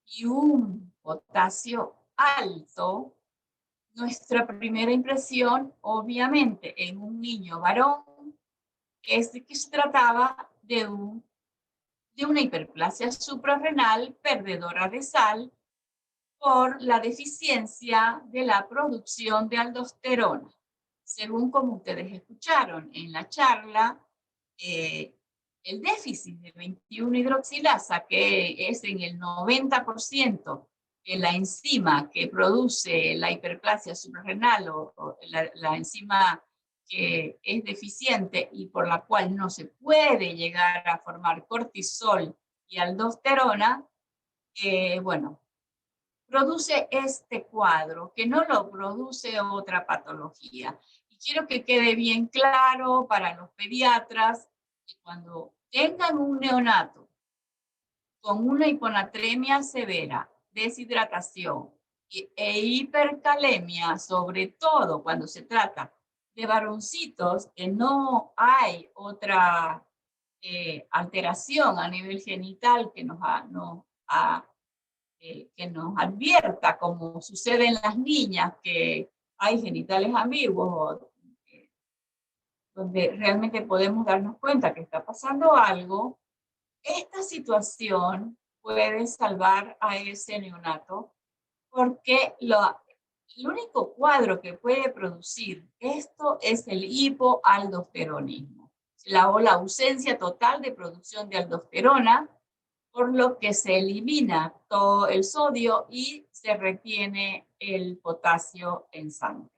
G: y un potasio alto, nuestra primera impresión, obviamente, en un niño varón, es de que se trataba de una hiperplasia suprarrenal perdedora de sal por la deficiencia de la producción de aldosterona. Según como ustedes escucharon en la charla, el déficit de 21-hidroxilasa, que es en el 90% de la enzima que produce la hiperplasia suprarrenal o la enzima que es deficiente y por la cual no se puede llegar a formar cortisol y aldosterona, bueno, produce este cuadro, que no lo produce otra patología. Y quiero que quede bien claro para los pediatras que cuando tengan un neonato con una hiponatremia severa, deshidratación e hipercalemia, sobre todo cuando se trata de varoncitos que no hay otra alteración a nivel genital que nos advierta, como sucede en las niñas, que hay genitales ambiguos, donde realmente podemos darnos cuenta que está pasando algo. Esta situación puede salvar a ese neonato porque el único cuadro que puede producir esto es el hipoaldosteronismo, la ausencia total de producción de aldosterona, por lo que se elimina todo el sodio y se retiene el potasio en sangre.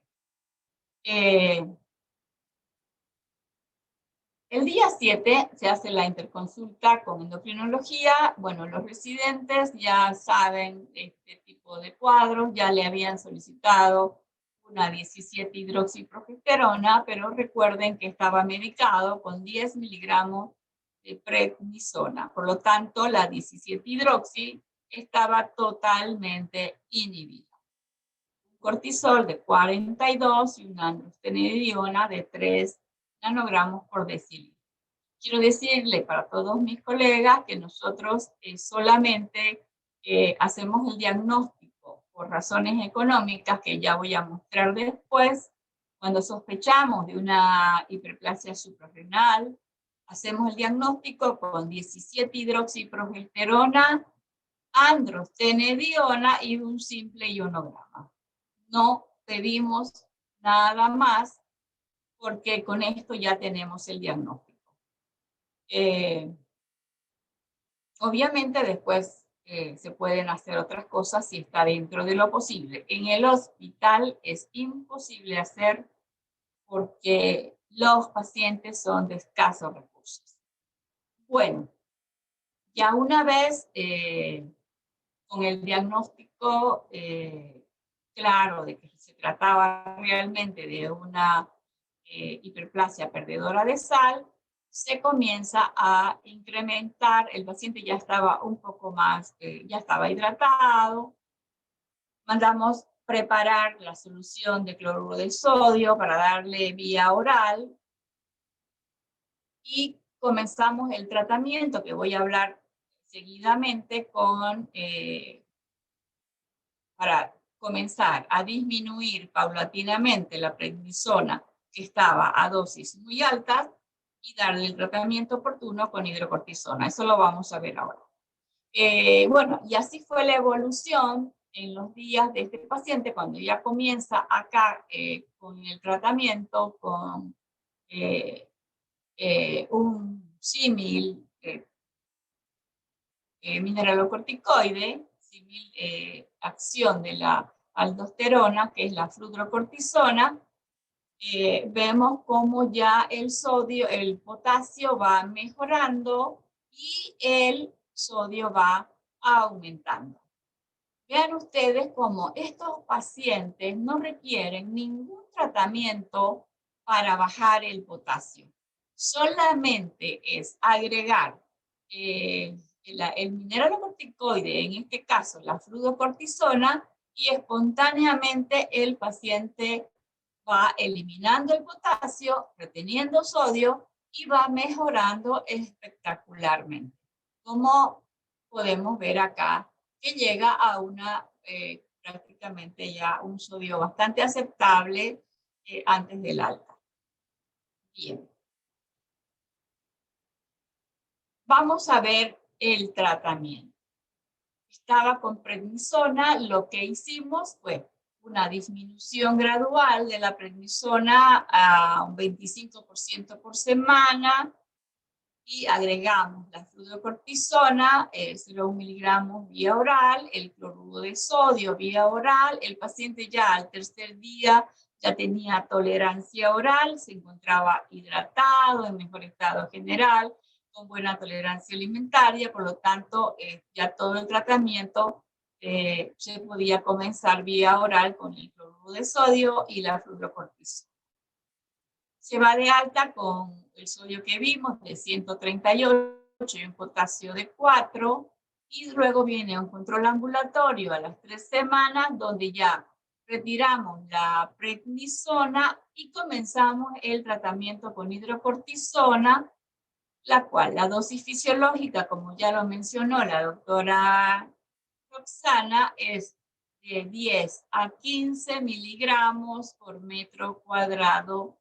G: El día 7 se hace la interconsulta con endocrinología. Bueno, los residentes ya saben este tipo de cuadros, ya le habían solicitado una 17-hidroxiprogesterona, pero recuerden que estaba medicado con 10 miligramos de prednisona. Por lo tanto, la 17-hidroxi estaba totalmente inhibida. Un cortisol de 42 y una androstenediona de 3 nanogramos por decilitro. Quiero decirle para todos mis colegas que nosotros solamente hacemos el diagnóstico por razones económicas, que ya voy a mostrar después. Cuando sospechamos de una hiperplasia suprarrenal, hacemos el diagnóstico con 17-hidroxiprogesterona, androstenediona y un simple ionograma. No pedimos nada más porque con esto ya tenemos el diagnóstico. Obviamente después se pueden hacer otras cosas si está dentro de lo posible. En el hospital es imposible hacer porque los pacientes son de escasos recursos. Bueno, ya una vez con el diagnóstico claro de que se trataba realmente de una hiperplasia perdedora de sal, se comienza a incrementar, el paciente ya estaba un poco más, ya estaba hidratado, mandamos preparar la solución de cloruro de sodio para darle vía oral y comenzamos el tratamiento que voy a hablar seguidamente para comenzar a disminuir paulatinamente la prednisona que estaba a dosis muy altas y darle el tratamiento oportuno con hidrocortisona. Eso lo vamos a ver ahora. Bueno, y así fue la evolución en los días de este paciente cuando ya comienza acá con el tratamiento con un símil mineralocorticoide, símil acción de la aldosterona, que es la fludrocortisona. Vemos cómo ya el sodio, el potasio va mejorando y el sodio va aumentando. Vean ustedes cómo estos pacientes no requieren ningún tratamiento para bajar el potasio. Solamente es agregar el mineralocorticoide, en este caso la fludrocortisona, y espontáneamente el paciente va eliminando el potasio, reteniendo sodio y va mejorando espectacularmente. Como podemos ver acá, que llega a una prácticamente ya un sodio bastante aceptable antes del alta. Bien. Vamos a ver el tratamiento. Estaba con prednisona, lo que hicimos fue una disminución gradual de la prednisona a un 25% por semana y agregamos la fludrocortisona, 0,1 miligramos vía oral, el cloruro de sodio vía oral. El paciente ya al tercer día ya tenía tolerancia oral, se encontraba hidratado, en mejor estado general, con buena tolerancia alimentaria, por lo tanto ya todo el tratamiento se podía comenzar vía oral con el cloruro de sodio y la fludrocortisona. Se va de alta con el sodio que vimos de 138 y un potasio de 4, y luego viene un control ambulatorio a las 3 semanas donde ya retiramos la prednisona y comenzamos el tratamiento con hidrocortisona, la cual la dosis fisiológica, como ya lo mencionó la doctora Roxana, es de 10 a 15 miligramos por metro cuadrado.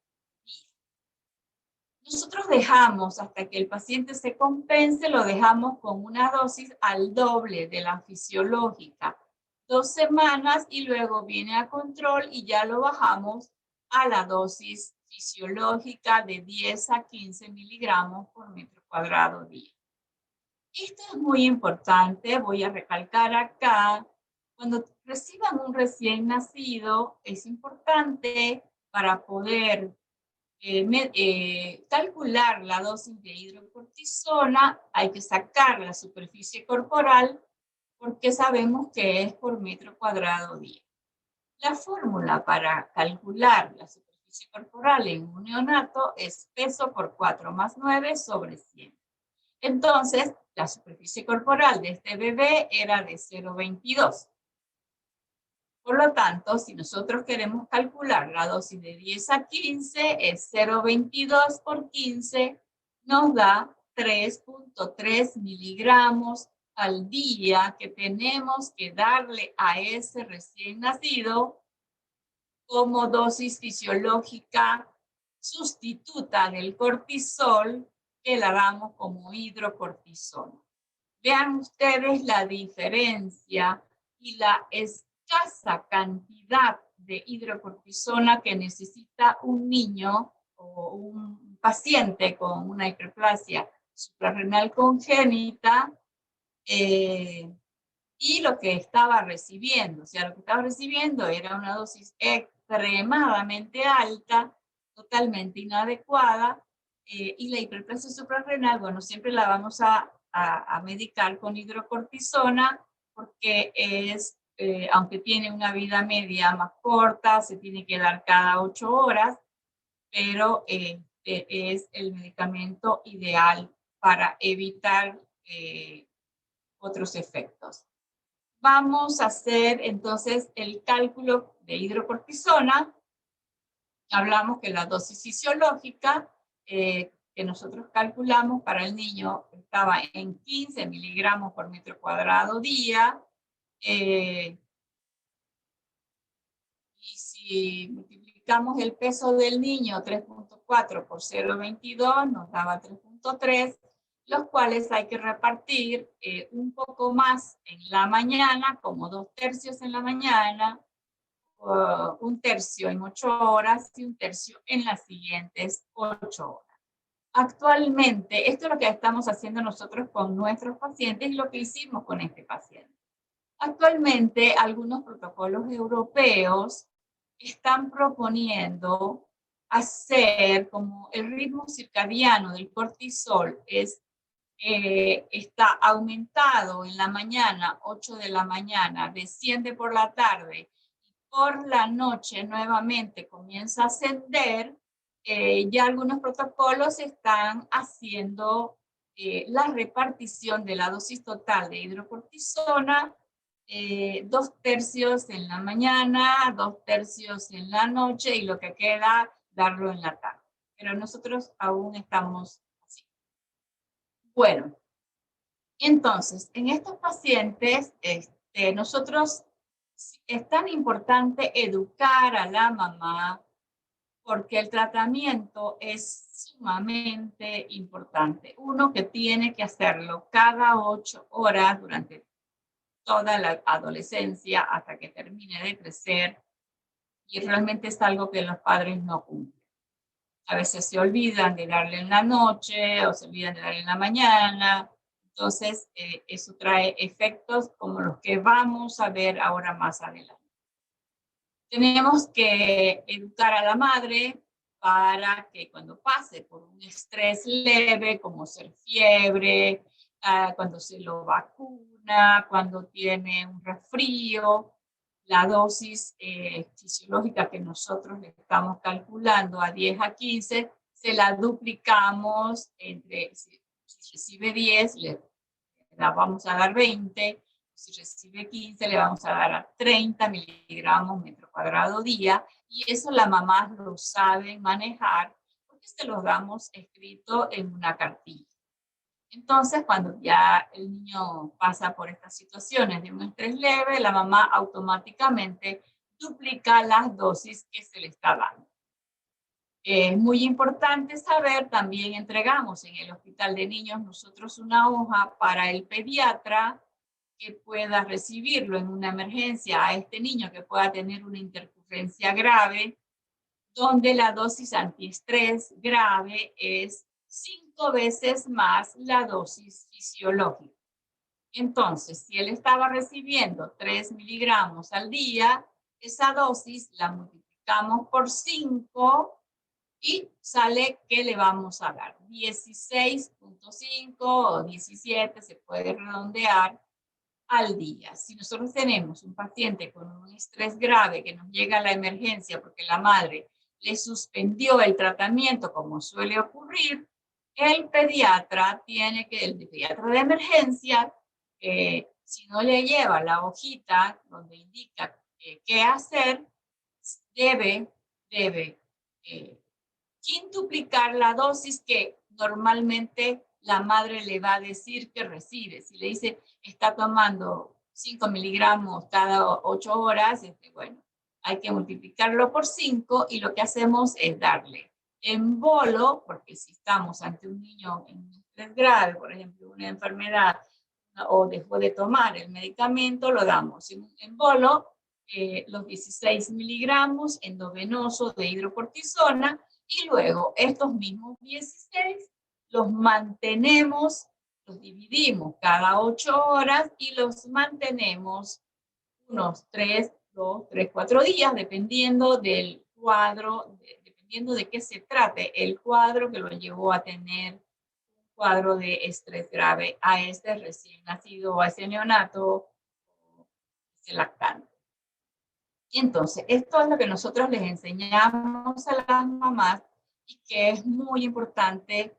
G: Nosotros dejamos hasta que el paciente se compense, lo dejamos con una dosis al doble de la fisiológica, 2 semanas, y luego viene a control y ya lo bajamos a la dosis fisiológica de 10 a 15 miligramos por metro cuadrado día. Esto es muy importante, voy a recalcar acá, cuando reciban un recién nacido, es importante para poder calcular la dosis de hidrocortisona, hay que sacar la superficie corporal porque sabemos que es por metro cuadrado día. La fórmula para calcular la superficie corporal en un neonato es peso por 4 más 9 sobre 100. Entonces, la superficie corporal de este bebé era de 0,22. Por lo tanto, si nosotros queremos calcular la dosis de 10 a 15, es 0,22 por 15, nos da 3,3 miligramos al día que tenemos que darle a ese recién nacido como dosis fisiológica sustituta del cortisol, que la damos como hidrocortisona. Vean ustedes la diferencia y la escasa cantidad de hidrocortisona que necesita un niño o un paciente con una hiperplasia suprarrenal congénita y lo que estaba recibiendo. O sea, lo que estaba recibiendo era una dosis extremadamente alta, totalmente inadecuada, y la hiperplasia suprarrenal, bueno, siempre la vamos a medicar con hidrocortisona, porque es, aunque tiene una vida media más corta, se tiene que dar cada 8 horas, pero es el medicamento ideal para evitar otros efectos. Vamos a hacer entonces el cálculo de hidrocortisona. Hablamos que la dosis fisiológica que nosotros calculamos para el niño estaba en 15 miligramos por metro cuadrado día. Y si multiplicamos el peso del niño 3.4 por 0.22 nos daba 3.3, los cuales hay que repartir un poco más en la mañana, como 2/3 en la mañana, 1/3 en 8 horas y 1/3 en las siguientes 8 horas. Actualmente, esto es lo que estamos haciendo nosotros con nuestros pacientes y lo que hicimos con este paciente. Actualmente, algunos protocolos europeos están proponiendo hacer como el ritmo circadiano del cortisol está aumentado en la mañana, 8 de la mañana, desciende por la tarde, y por la noche nuevamente comienza a ascender. Ya algunos protocolos están haciendo la repartición de la dosis total de hidrocortisona, 2/3 en la mañana, 2/3 en la noche, y lo que queda, darlo en la tarde. Pero nosotros aún estamos así. Bueno, entonces, en estos pacientes, nosotros es tan importante educar a la mamá porque el tratamiento es sumamente importante. Uno que tiene que hacerlo cada 8 horas durante toda la adolescencia hasta que termine de crecer, y realmente es algo que los padres no cumplen. A veces se olvidan de darle en la noche o se olvidan de darle en la mañana. Entonces, eso trae efectos como los que vamos a ver ahora más adelante. Tenemos que educar a la madre para que cuando pase por un estrés leve, como ser fiebre, cuando se lo vacuna, cuando tiene un resfrío, la dosis fisiológica que nosotros le estamos calculando a 10 a 15, se la duplicamos entre, si recibe 10, le vamos a dar 20, si recibe 15, le vamos a dar a 30 miligramos metro cuadrado día, y eso la mamá lo sabe manejar porque se lo damos escrito en una cartilla. Entonces, cuando ya el niño pasa por estas situaciones de un estrés leve, la mamá automáticamente duplica las dosis que se le está dando. Es muy importante saber, también entregamos en el Hospital de Niños nosotros una hoja para el pediatra que pueda recibirlo en una emergencia a este niño que pueda tener una intercurrencia grave, donde la dosis antiestrés grave es 5 veces más la dosis fisiológica. Entonces, si él estaba recibiendo 3 miligramos al día, esa dosis la multiplicamos por 5 y sale que le vamos a dar 16.5 o 17, se puede redondear, al día. Si nosotros tenemos un paciente con un estrés grave que nos llega a la emergencia porque la madre le suspendió el tratamiento, como suele ocurrir, el pediatra el pediatra de emergencia, si no le lleva la hojita donde indica qué hacer, debe quintuplicar la dosis que normalmente la madre le va a decir que recibe. Si le dice, está tomando 5 miligramos cada 8 horas, bueno, hay que multiplicarlo por 5, y lo que hacemos es darle en bolo, porque si estamos ante un niño en estrés grave, por ejemplo, una enfermedad, o dejó de tomar el medicamento, lo damos en bolo, los 16 miligramos endovenoso de hidrocortisona, y luego estos mismos 16 los mantenemos los dividimos cada 8 horas y los mantenemos unos 3, 2, 3, 4 días, dependiendo del cuadro, dependiendo de qué se trate, el cuadro que lo llevó a tener un cuadro de estrés grave a este recién nacido o a ese neonato, ese lactante. Y entonces, esto es lo que nosotros les enseñamos a las mamás y que es muy importante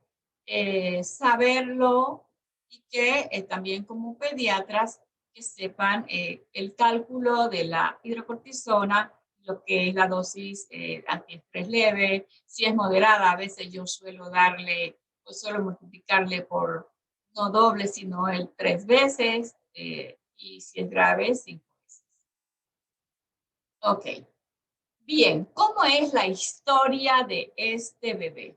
G: saberlo y que también como pediatras que sepan el cálculo de la hidrocortisona, lo que es la dosis antiestrés leve, si es moderada, a veces yo suelo darle, pues suelo multiplicarle por no doble, sino el 3 veces, y si es grave, 5 veces. Ok. Bien, ¿cómo es la historia de este bebé?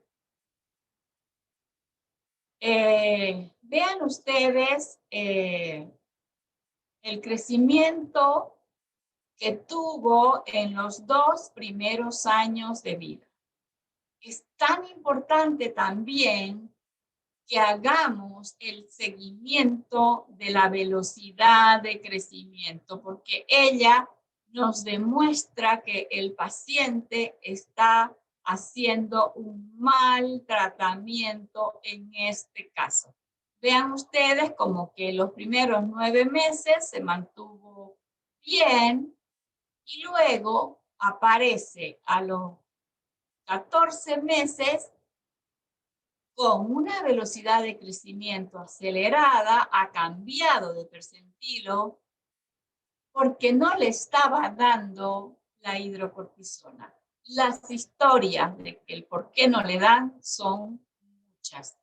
G: Vean ustedes el crecimiento que tuvo en los 2 primeros años de vida. Es tan importante también que hagamos el seguimiento de la velocidad de crecimiento, porque ella nos demuestra que el paciente está haciendo un mal tratamiento en este caso. Vean ustedes como que los primeros 9 meses se mantuvo bien y luego aparece a los 14 meses con una velocidad de crecimiento acelerada, ha cambiado de percentilo porque no le estaba dando la hidrocortisona. Las historias de que el por qué no le dan son muchas.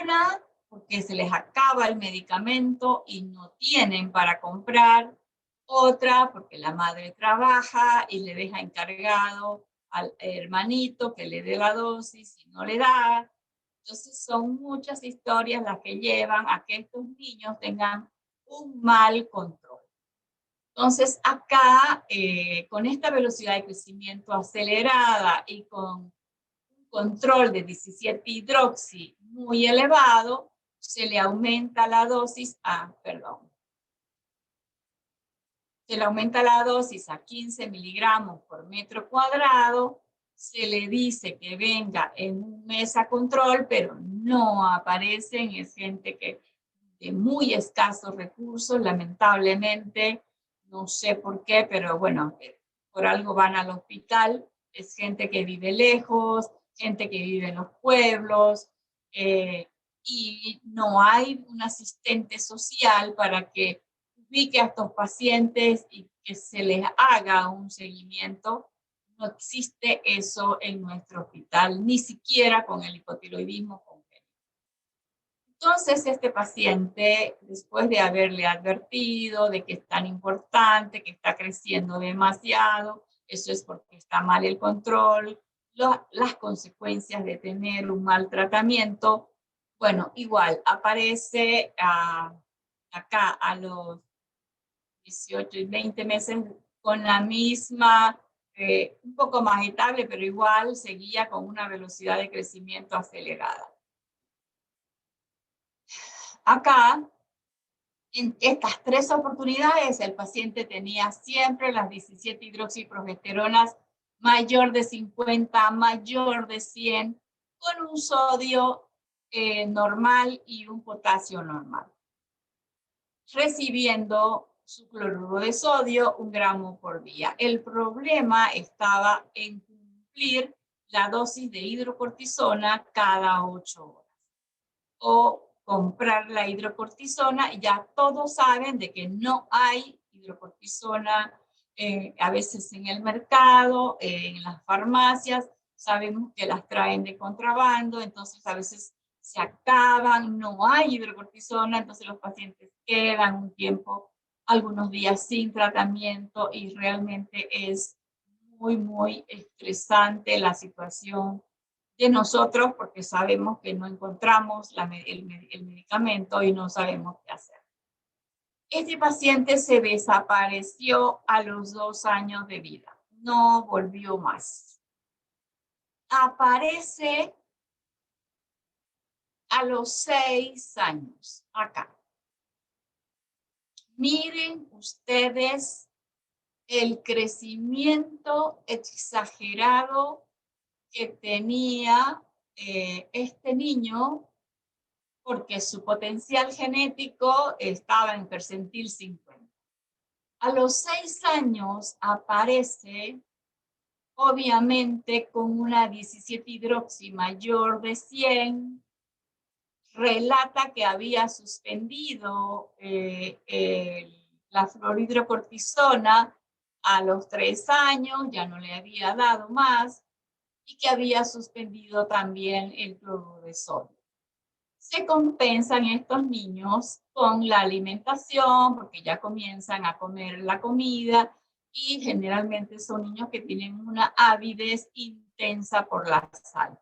G: Una, porque se les acaba el medicamento y no tienen para comprar. Otra, porque la madre trabaja y le deja encargado al hermanito que le dé la dosis y no le da. Entonces son muchas historias las que llevan a que estos niños tengan un mal control. Entonces acá, con esta velocidad de crecimiento acelerada y con un control de 17-hidroxi muy elevado, se le aumenta la dosis se le aumenta la dosis a 15 miligramos por metro cuadrado, se le dice que venga en un mes a control, pero no aparecen, es gente que de muy escasos recursos, lamentablemente, no sé por qué, pero bueno, por algo van al hospital, es gente que vive lejos, gente que vive en los pueblos, y no hay un asistente social para que ubique a estos pacientes y que se les haga un seguimiento. No existe eso en nuestro hospital, ni siquiera con el hipotiroidismo congénito. Entonces, este paciente, después de haberle advertido de que es tan importante, que está creciendo demasiado, eso es porque está mal el control, las consecuencias de tener un mal tratamiento, bueno, igual aparece acá a los 18 y 20 meses con la misma, un poco más estable, pero igual seguía con una velocidad de crecimiento acelerada. Acá, en estas 3 oportunidades, el paciente tenía siempre las 17-hidroxiprogesteronas mayor de 50, mayor de 100, con un sodio normal y un potasio normal, recibiendo su cloruro de sodio 1 gramo por día. El problema estaba en cumplir la dosis de hidrocortisona cada 8 horas. O comprar la hidrocortisona, ya todos saben de que no hay hidrocortisona a veces en el mercado, en las farmacias, sabemos que las traen de contrabando, entonces a veces se acaban, no hay hidrocortisona, entonces los pacientes quedan un tiempo, algunos días sin tratamiento y realmente es muy, muy estresante la situación de nosotros porque sabemos que no encontramos el medicamento y no sabemos qué hacer. Este paciente se desapareció a los 2 años de vida, no volvió más. Aparece a los 6 años, acá. Miren ustedes el crecimiento exagerado que tenía este niño, porque su potencial genético estaba en percentil 50. A los 6 años aparece, obviamente, con una 17-hidroxi mayor de 100, relata que había suspendido la fluorhidrocortisona a los 3 años, ya no le había dado más, y que había suspendido también el cloruro de sodio. Se compensan estos niños con la alimentación, porque ya comienzan a comer la comida, y generalmente son niños que tienen una avidez intensa por la sal.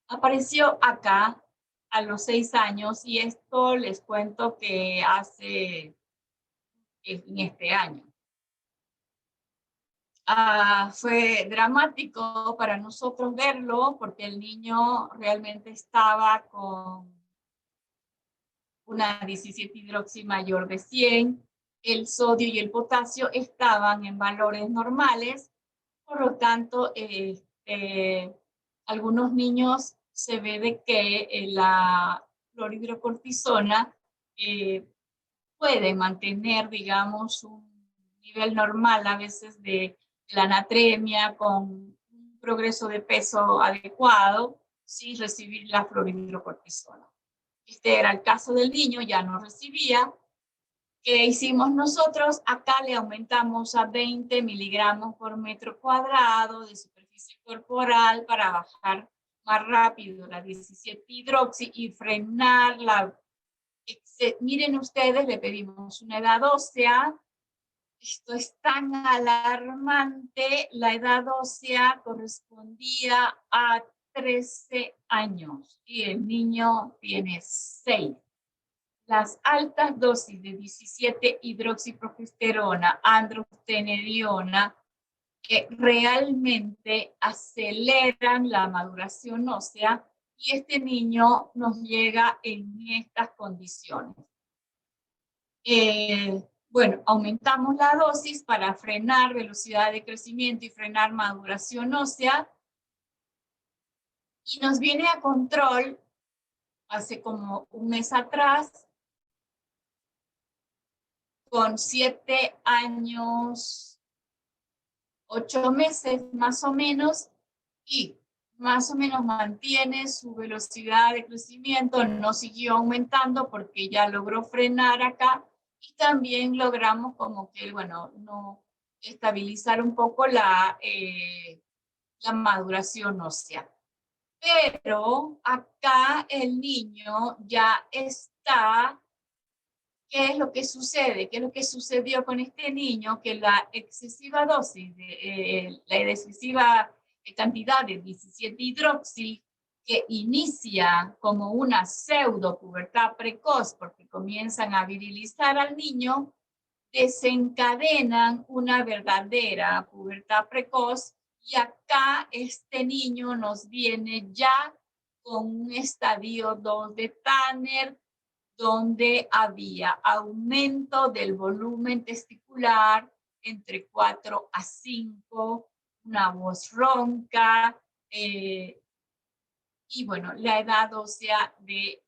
G: Apareció acá a los 6 años, y esto les cuento que hace en este año. Fue dramático para nosotros verlo, porque el niño realmente estaba con una 17-hidroxi mayor de 100, el sodio y el potasio estaban en valores normales, por lo tanto, algunos niños se ve de que la fluorhidrocortisona puede mantener, digamos, un nivel normal a veces de la natremia con un progreso de peso adecuado sin recibir la fluorhidrocortisona. Este era el caso del niño, ya no recibía. ¿Qué hicimos nosotros? Acá le aumentamos a 20 miligramos por metro cuadrado de superficie corporal para bajar más rápido la 17-hidroxi y frenar la... Miren ustedes, le pedimos una edad ósea. Esto es tan alarmante. La edad ósea correspondía a 13 años y el niño tiene 6. Las altas dosis de 17-hidroxiprogesterona, androstenediona, realmente aceleran la maduración ósea, y este niño nos llega en estas condiciones. Bueno, aumentamos la dosis para frenar velocidad de crecimiento y frenar maduración ósea, y nos viene a control hace como un mes atrás, con 7 años, 8 meses más o menos, y más o menos mantiene su velocidad de crecimiento, no siguió aumentando porque ya logró frenar acá, y también logramos como que, bueno, no estabilizar un poco la maduración ósea. Pero acá el niño ya está... ¿Qué es lo que sucede? ¿Qué es lo que sucedió con este niño? Que la excesiva dosis, la excesiva cantidad de 17-hidroxi, que inicia como una pseudo pubertad precoz, porque comienzan a virilizar al niño, desencadenan una verdadera pubertad precoz, y acá este niño nos viene ya con un estadio 2 de Tanner, donde había aumento del volumen testicular entre 4 a 5, una voz ronca, y bueno, la edad ósea de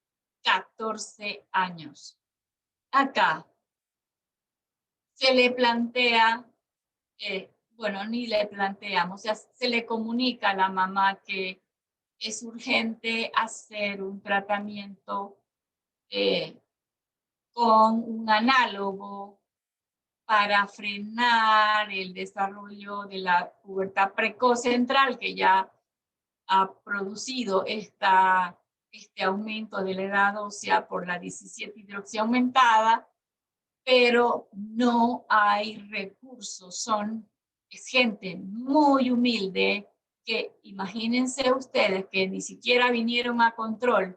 G: 14 años. Acá se le plantea, bueno, ni le planteamos, o sea, se le comunica a la mamá que es urgente hacer un tratamiento con un análogo para frenar el desarrollo de la pubertad precoz central, que ya ha producido este aumento de la edad ósea por la 17-hidroxi aumentada, pero no hay recursos. Es gente muy humilde que, imagínense ustedes, que ni siquiera vinieron a control,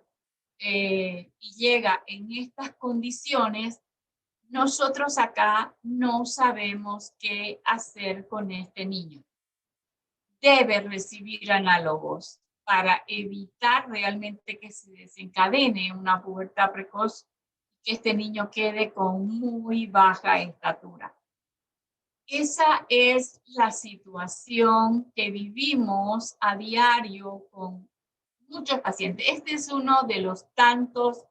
G: y llega en estas condiciones. Nosotros acá no sabemos qué hacer con este niño. Debe recibir análogos para evitar realmente que se desencadene una pubertad precoz, que este niño quede con muy baja estatura. Esa es la situación que vivimos a diario con muchos pacientes. Este es uno de los tantos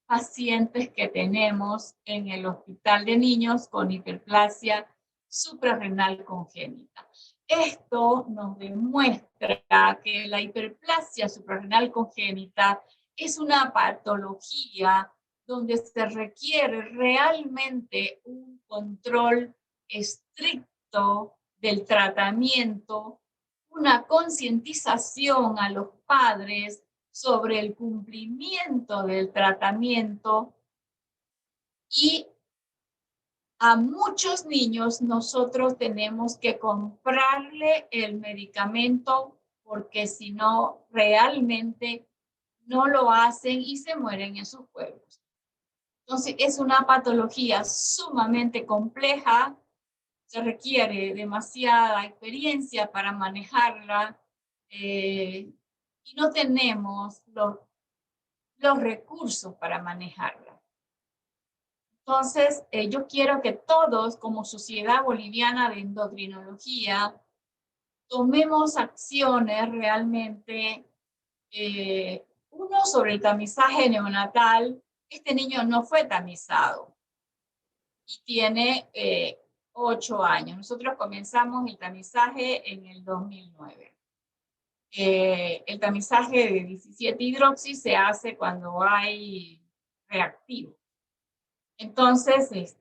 G: pacientes que tenemos en el Hospital de Niños con hiperplasia suprarrenal congénita. Esto nos demuestra que la hiperplasia suprarrenal congénita es una patología donde se requiere realmente un control estricto del tratamiento, una concientización a los padres sobre el cumplimiento del tratamiento, y a muchos niños nosotros tenemos que comprarle el medicamento porque si no, realmente no lo hacen y se mueren en sus pueblos. Entonces es una patología sumamente compleja, se requiere demasiada experiencia para manejarla, y no tenemos los recursos para manejarla. Entonces, yo quiero que todos, como Sociedad Boliviana de Endocrinología, tomemos acciones realmente. Uno, sobre el tamizaje neonatal. Este niño no fue tamizado y tiene 8 años. Nosotros comenzamos el tamizaje en el 2009. El tamizaje de 17-hidroxi se hace cuando hay reactivo. Entonces,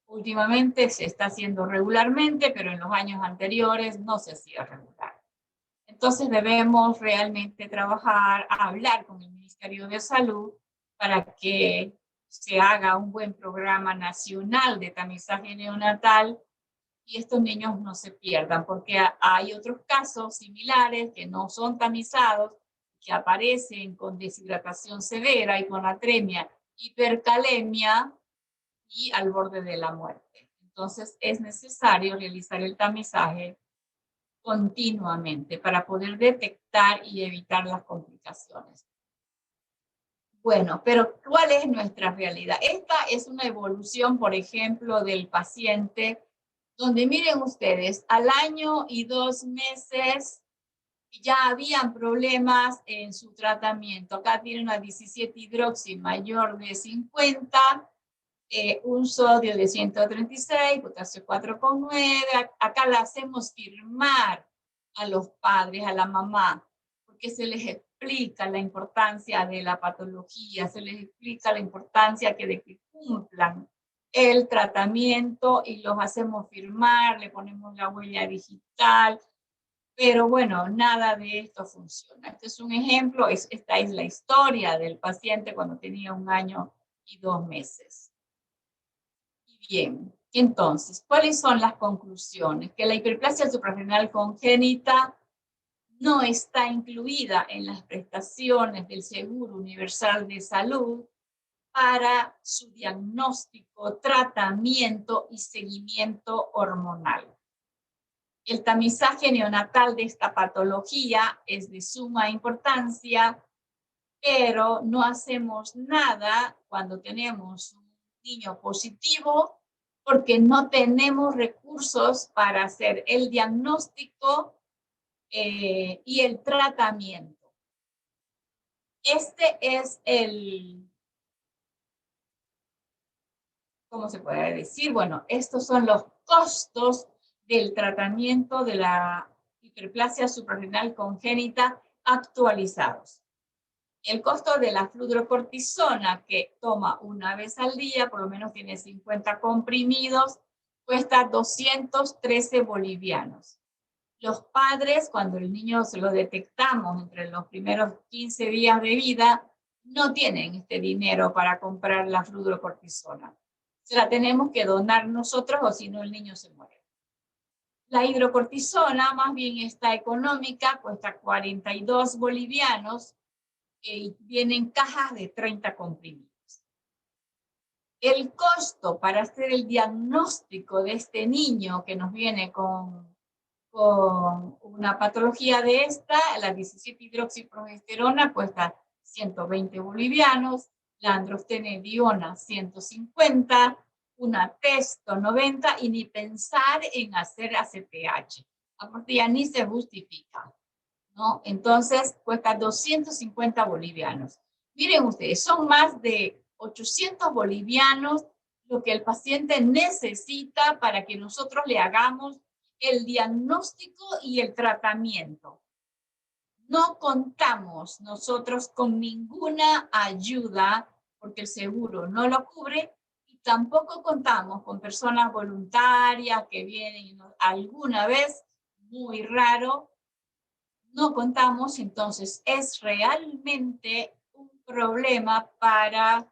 G: últimamente se está haciendo regularmente, pero en los años anteriores no se hacía regular. Entonces debemos realmente trabajar, hablar con el Ministerio de Salud para que se haga un buen programa nacional de tamizaje neonatal y estos niños no se pierdan, porque hay otros casos similares que no son tamizados, que aparecen con deshidratación severa, hiponatremia, hipercalemia y al borde de la muerte. Entonces es necesario realizar el tamizaje continuamente para poder detectar y evitar las complicaciones. Bueno, pero ¿cuál es nuestra realidad? Esta es una evolución, por ejemplo, del paciente, donde miren ustedes, al año y 2 meses ya habían problemas en su tratamiento. Acá tiene una 17-hidroxi mayor de 50, un sodio de 136, potasio 4,9. Acá la hacemos firmar a los padres, a la mamá, porque se les explica la importancia de la patología, se les explica la importancia de que cumplan el tratamiento y los hacemos firmar, le ponemos la huella digital, pero bueno, nada de esto funciona. Este es un ejemplo, esta es la historia del paciente cuando tenía 1 año y 2 meses. Bien, entonces, ¿cuáles son las conclusiones? Que la hiperplasia suprarrenal congénita no está incluida en las prestaciones del Seguro Universal de Salud para su diagnóstico, tratamiento y seguimiento hormonal. El tamizaje neonatal de esta patología es de suma importancia, pero no hacemos nada cuando tenemos un niño positivo porque no tenemos recursos para hacer el diagnóstico y el tratamiento. Este es ¿cómo se puede decir? Bueno, estos son los costos del tratamiento de la hiperplasia suprarrenal congénita actualizados. El costo de la fludrocortisona, que toma 1 vez al día, por lo menos tiene 50 comprimidos, cuesta 213 bolivianos. Los padres, cuando el niño se lo detectamos entre los primeros 15 días de vida, no tienen este dinero para comprar la fludrocortisona. Se la tenemos que donar nosotros o si no el niño se muere. La hidrocortisona más bien está económica, cuesta 42 bolivianos, y vienen cajas de 30 comprimidos. El costo para hacer el diagnóstico de este niño que nos viene con con una patología de esta, la 17-hidroxiprogesterona cuesta 120 bolivianos, la androstenediona 150, una testo 90 y ni pensar en hacer ACTH. Aparte ya ni se justifica, ¿no? Entonces cuesta 250 bolivianos. Miren ustedes, son más de 800 bolivianos lo que el paciente necesita para que nosotros le hagamos el diagnóstico y el tratamiento. No contamos nosotros con ninguna ayuda porque el seguro no lo cubre y tampoco contamos con personas voluntarias que vienen alguna vez, muy raro, no contamos, entonces es realmente un problema para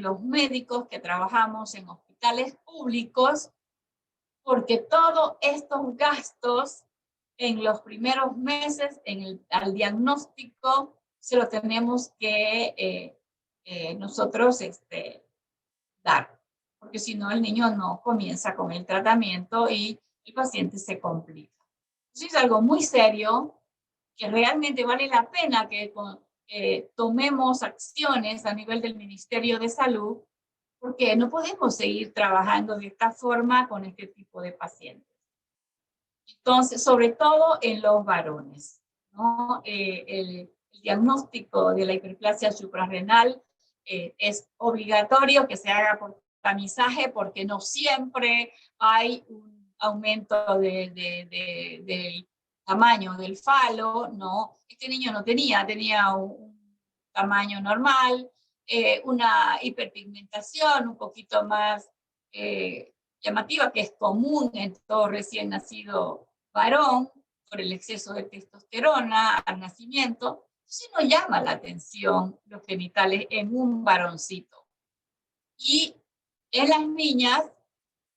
G: los médicos que trabajamos en hospitales públicos, porque todos estos gastos en los primeros meses, al diagnóstico, se lo tenemos que nosotros dar, porque si no el niño no comienza con el tratamiento y el paciente se complica. Entonces es algo muy serio, que realmente vale la pena que tomemos acciones a nivel del Ministerio de Salud, porque no podemos seguir trabajando de esta forma con este tipo de pacientes. Entonces, sobre todo en los varones, ¿no? El diagnóstico de la hiperplasia suprarrenal es obligatorio que se haga por tamizaje, porque no siempre hay un aumento del tamaño del falo, ¿no? Este niño no tenía un tamaño normal, una hiperpigmentación un poquito más llamativa, que es común en todo recién nacido varón, por el exceso de testosterona al nacimiento, sí no llama la atención los genitales en un varoncito. Y en las niñas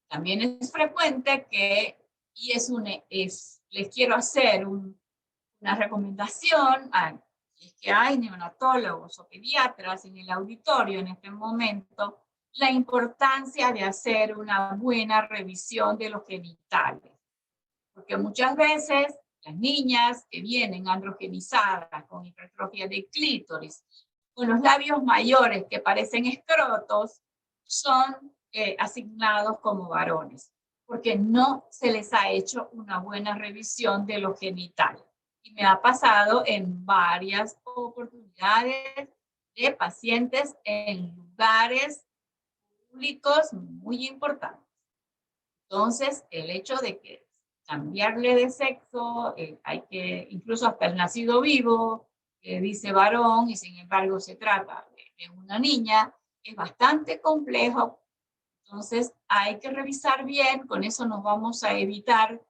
G: también es frecuente que, y les quiero hacer una recomendación, es que hay neonatólogos o pediatras en el auditorio en este momento, la importancia de hacer una buena revisión de los genitales. Porque muchas veces las niñas que vienen androgenizadas con hipertrofia de clítoris, con los labios mayores que parecen escrotos, son asignados como varones, porque no se les ha hecho una buena revisión de los genitales. Y me ha pasado en varias oportunidades de pacientes en lugares públicos muy importantes. Entonces, el hecho de que cambiarle de sexo, hay que, incluso hasta el nacido vivo, dice varón, y sin embargo se trata de una niña, es bastante complejo. Entonces, hay que revisar bien, con eso nos vamos a evitar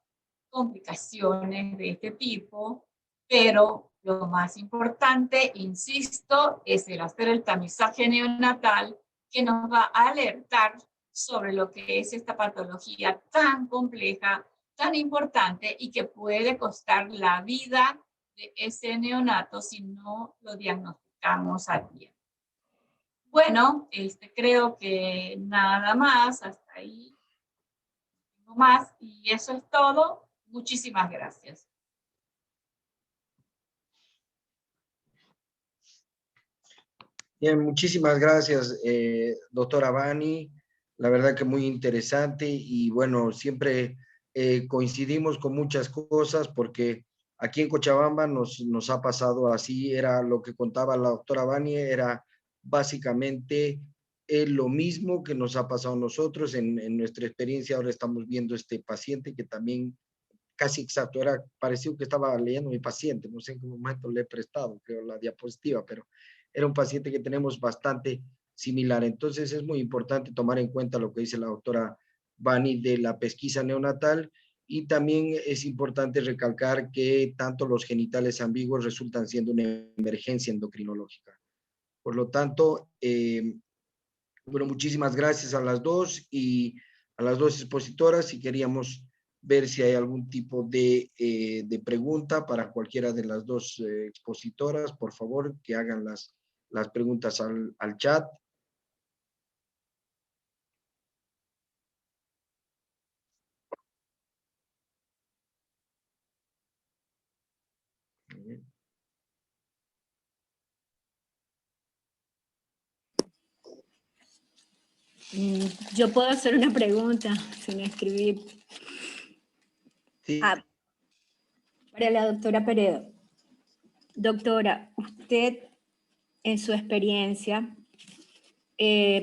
G: complicaciones de este tipo, pero lo más importante, insisto, es el hacer el tamizaje neonatal, que nos va a alertar sobre lo que es esta patología tan compleja, tan importante y que puede costar la vida de ese neonato si no lo diagnosticamos a tiempo. Bueno, creo que nada más, hasta ahí. No más, y eso es todo. Muchísimas gracias.
C: Bien, muchísimas gracias, doctora Bani. La verdad que muy interesante y bueno, siempre coincidimos con muchas cosas porque aquí en Cochabamba nos ha pasado así, era lo que contaba la doctora Bani, era básicamente lo mismo que nos ha pasado a nosotros en nuestra experiencia. Ahora estamos viendo este paciente que también casi exacto, pareció que estaba leyendo mi paciente, no sé en qué momento le he prestado, creo, la diapositiva, pero era un paciente que tenemos bastante similar. Entonces es muy importante tomar en cuenta lo que dice la doctora Bani de la pesquisa neonatal y también es importante recalcar que tanto los genitales ambiguos resultan siendo una emergencia endocrinológica. Por lo tanto, bueno, muchísimas gracias a las dos y a las dos expositoras y queríamos ver si hay algún tipo de pregunta para cualquiera de las dos expositoras. Por favor, que hagan las preguntas al chat.
B: Yo puedo hacer una pregunta sin escribir.
H: Sí.
B: Para la doctora Peredo. Doctora, usted en su experiencia,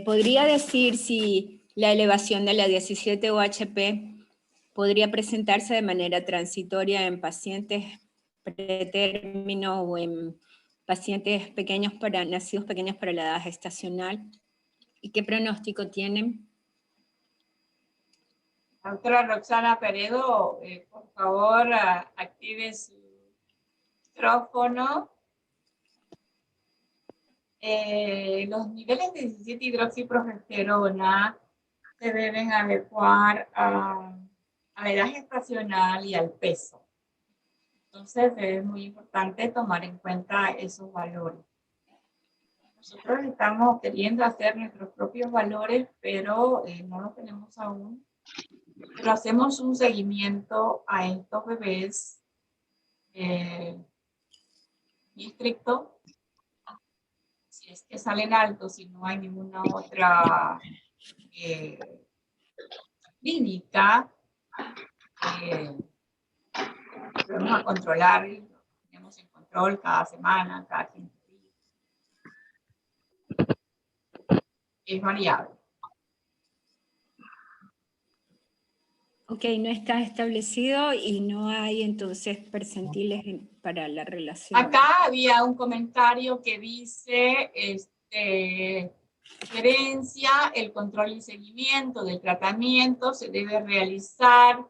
B: ¿podría decir si la elevación de la 17-OHP podría presentarse de manera transitoria en pacientes pretérmino o en pacientes pequeños nacidos pequeños para la edad gestacional? ¿Y qué pronóstico tienen?
G: Doctora Roxana Peredo, por favor, active su micrófono. Los niveles de 17-hidroxiprogesterona se deben adecuar a la edad gestacional y al peso. Entonces es muy importante tomar en cuenta esos valores. Nosotros estamos queriendo hacer nuestros propios valores, pero no los tenemos aún. Pero hacemos un seguimiento a estos bebés muy estricto. Si es que salen altos, si no hay ninguna otra clínica, vamos a controlar, tenemos en control cada semana, cada 15 días. Es variable.
B: Ok, no está establecido y no hay entonces percentiles para la relación.
G: Acá había un comentario que dice, sugerencia, el control y seguimiento del tratamiento se debe realizar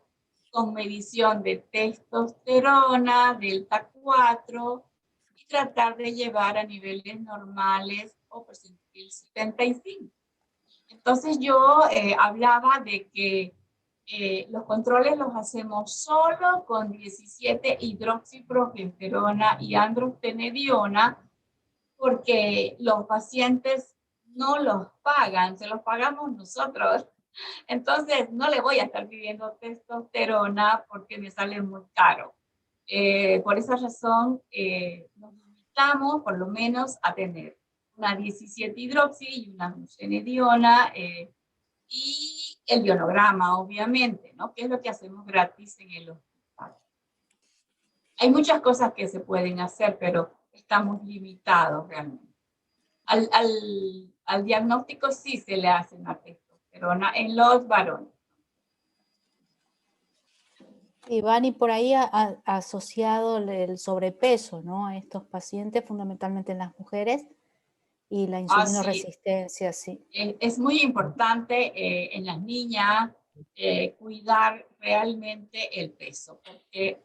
G: con medición de testosterona, delta 4, y tratar de llevar a niveles normales o percentil 75. Entonces yo hablaba de que los controles los hacemos solo con 17-hidroxiprogesterona y androstenediona, porque los pacientes no los pagan, se los pagamos nosotros. Entonces no le voy a estar pidiendo testosterona porque me sale muy caro. Por esa razón nos limitamos por lo menos a tener una 17-hidroxi y una androstenediona, y el bionograma, obviamente, ¿no? Que es lo que hacemos gratis en el hospital. Hay muchas cosas que se pueden hacer, pero estamos limitados realmente. Al diagnóstico sí se le hace una testosterona en los varones.
A: Iván, y por ahí ha asociado el sobrepeso, ¿no? A estos pacientes, fundamentalmente en las mujeres, y la insulinoresistencia, sí.
G: Es muy importante en las niñas cuidar realmente el peso, porque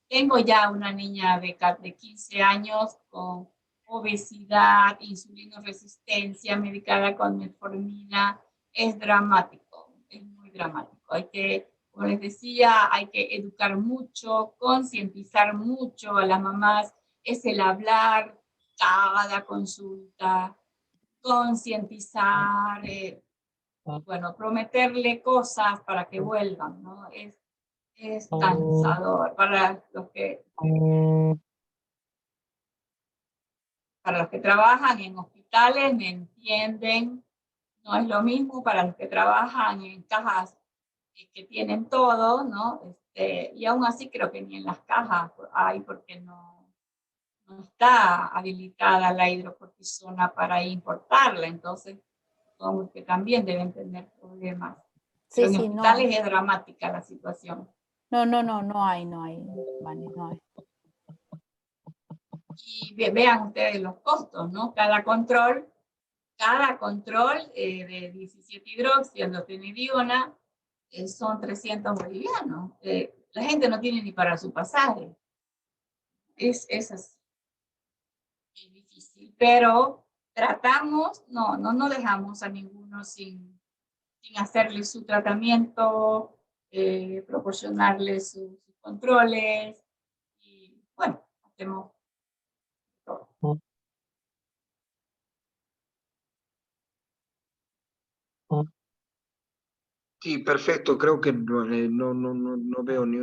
G: tengo ya una niña de 15 años con obesidad, insulinoresistencia, medicada con metformina. Es dramático, es muy dramático. Hay que, como les decía, hay que educar mucho, concientizar mucho a las mamás. Es el hablar cada consulta, concientizar, bueno, prometerle cosas para que vuelvan, ¿no? Es cansador para los que trabajan en hospitales, me entienden. No es lo mismo para los que trabajan en cajas que tienen todo, ¿no? Y aún así creo que ni en las cajas hay, porque no está habilitada la hidrocortisona para importarla. Entonces, como que también deben tener problemas.
A: Sí,
G: en
A: sí,
G: hospitales
A: no.
G: es dramática la situación.
A: No hay, Vani, no hay.
G: Y vean ustedes los costos, ¿no? Cada control de 17-hidroxiandrostenediona son 300 bolivianos. La gente no tiene ni para su pasaje. Es así. Es difícil, pero tratamos, no dejamos a ninguno sin hacerle su tratamiento, proporcionarle sus controles, y bueno, hacemos todo.
C: Sí, perfecto. Creo que no veo ni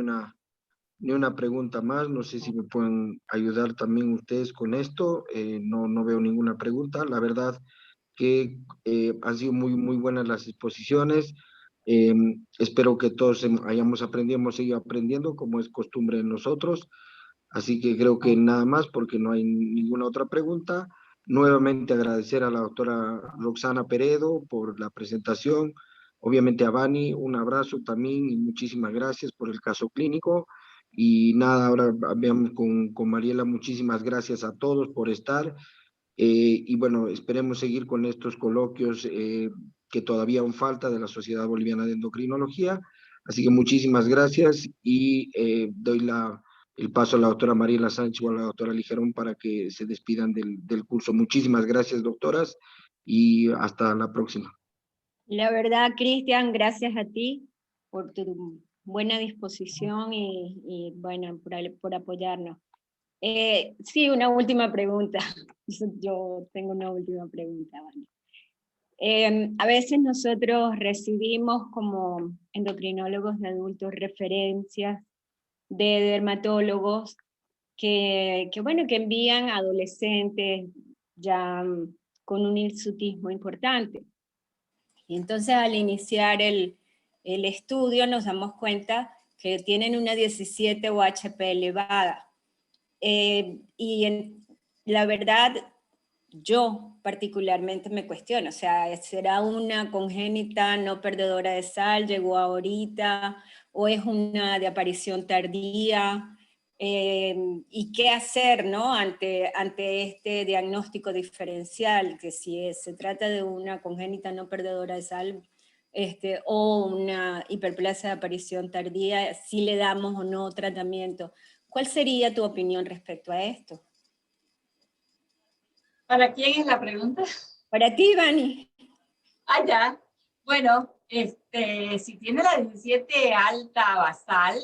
C: una pregunta más. No sé si me pueden ayudar también ustedes con esto. No veo ninguna pregunta. La verdad, que han sido muy buenas las exposiciones. Espero que todos hayamos aprendido, hemos seguido aprendiendo, como es costumbre en nosotros. Así que creo que nada más, porque no hay ninguna otra pregunta. Nuevamente agradecer a la doctora Roxana Peredo por la presentación. Obviamente a Vani, un abrazo también y muchísimas gracias por el caso clínico. Y nada, ahora veamos con Mariela, muchísimas gracias a todos por estar. Y bueno, esperemos seguir con estos coloquios que todavía aún falta de la Sociedad Boliviana de Endocrinología. Así que muchísimas gracias y doy el paso a la doctora Mariela Sánchez o a la doctora Ligerón para que se despidan del curso. Muchísimas gracias, doctoras, y hasta la próxima.
B: La verdad, Cristian, gracias a ti por tu buena disposición y bueno, por apoyarnos. Sí, una última pregunta. Yo tengo una última pregunta, Vani. A veces nosotros recibimos como endocrinólogos de adultos referencias de dermatólogos que envían a adolescentes ya con un hirsutismo importante. Y entonces al iniciar el estudio nos damos cuenta que tienen una 17 OHP elevada. La verdad, yo particularmente me cuestiono, o sea, ¿será una congénita no perdedora de sal, llegó ahorita, o es una de aparición tardía? ¿Y qué hacer, ¿no? ante este diagnóstico diferencial, que si se trata de una congénita no perdedora de sal, o una hiperplasia de aparición tardía, si le damos o no tratamiento. ¿Cuál sería tu opinión respecto a esto?
G: ¿Para quién es la pregunta?
B: Para ti, Vani.
G: Ah, ya. Bueno, si tiene la 17 alta basal,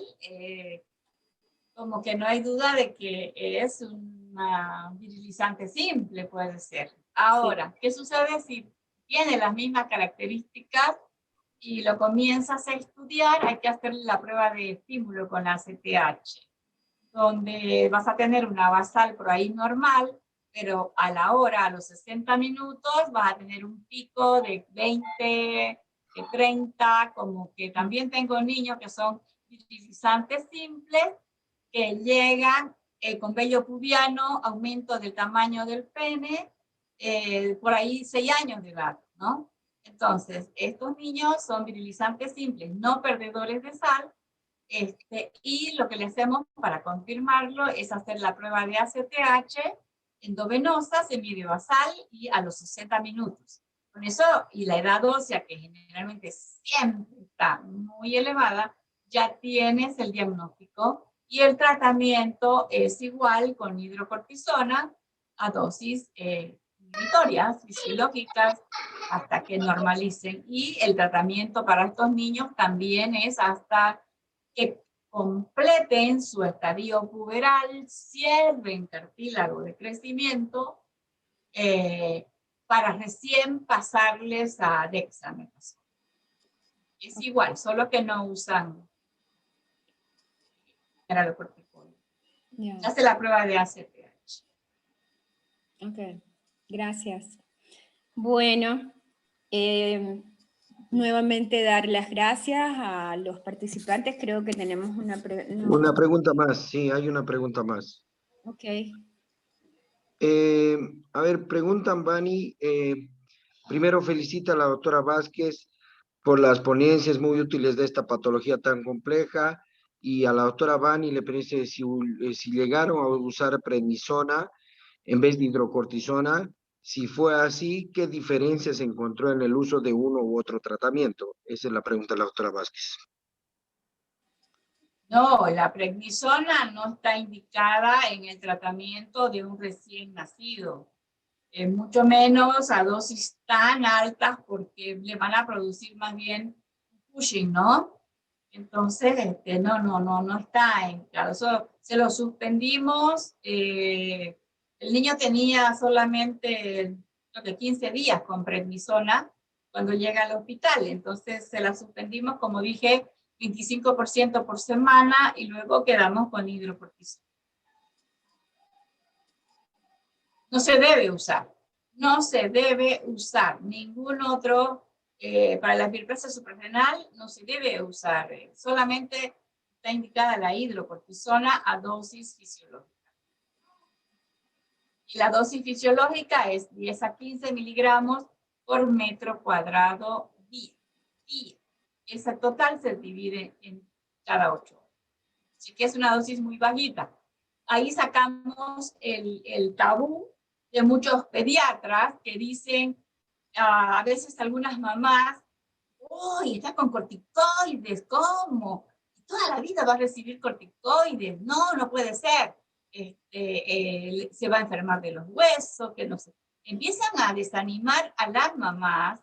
G: como que no hay duda de que es una virilizante simple, puede ser. Ahora, sí. ¿Qué sucede si tiene las mismas características y lo comienzas a estudiar? Hay que hacer la prueba de estímulo con la ACTH, donde vas a tener una basal por ahí normal, pero a la hora, a los 60 minutos, vas a tener un pico de 20, de 30, como que también tengo niños que son virilizantes simples, que llegan con vello pubiano, aumento del tamaño del pene, por ahí 6 años de edad, ¿no? Entonces, estos niños son virilizantes simples, no perdedores de sal, y lo que le hacemos para confirmarlo es hacer la prueba de ACTH endovenosa, semidiobasal y a los 60 minutos. Con eso, y la edad ósea, que generalmente siempre está muy elevada, ya tienes el diagnóstico y el tratamiento es igual con hidrocortisona a dosis inhibitorias fisiológicas hasta que normalicen. Y el tratamiento para estos niños también es hasta que completen su estadio puberal, cierren cartílago de crecimiento para recién pasarles a dexametasona. Es igual, solo que no usan mineralocorticoides. Yeah. Hace la prueba de ACTH.
B: Ok, gracias. Bueno, nuevamente dar las gracias a los participantes. Creo que tenemos una
C: pregunta más. Sí, hay una pregunta más.
B: Ok.
C: A ver, preguntan, Vani. Primero felicita a la doctora Vázquez por las ponencias muy útiles de esta patología tan compleja, y a la doctora Vani le parece si llegaron a usar prednisona en vez de hidrocortisona. Si fue así, ¿qué diferencias se encontró en el uso de uno u otro tratamiento? Esa es la pregunta de la doctora Vázquez.
G: No, la prednisona no está indicada en el tratamiento de un recién nacido. Mucho menos a dosis tan altas, porque le van a producir más bien pushing, ¿no? Entonces, no está en claro. Eso se lo suspendimos. El niño tenía solamente creo que 15 días con prednisona cuando llega al hospital. Entonces se la suspendimos, como dije, 25% por semana, y luego quedamos con hidrocortisona. No se debe usar. no se debe usar ningún otro, para la fibrosis suprarrenal no se debe usar, solamente está indicada la hidrocortisona a dosis fisiológica. Y la dosis fisiológica es 10 a 15 miligramos por metro cuadrado día. Esa total se divide en cada 8 horas. Así que es una dosis muy bajita. Ahí sacamos el tabú de muchos pediatras que dicen, a veces algunas mamás, ¡uy, está con corticoides! ¿Cómo? Toda la vida va a recibir corticoides. No, no puede ser. Se va a enfermar de los huesos, que no sé. Empiezan a desanimar a las mamás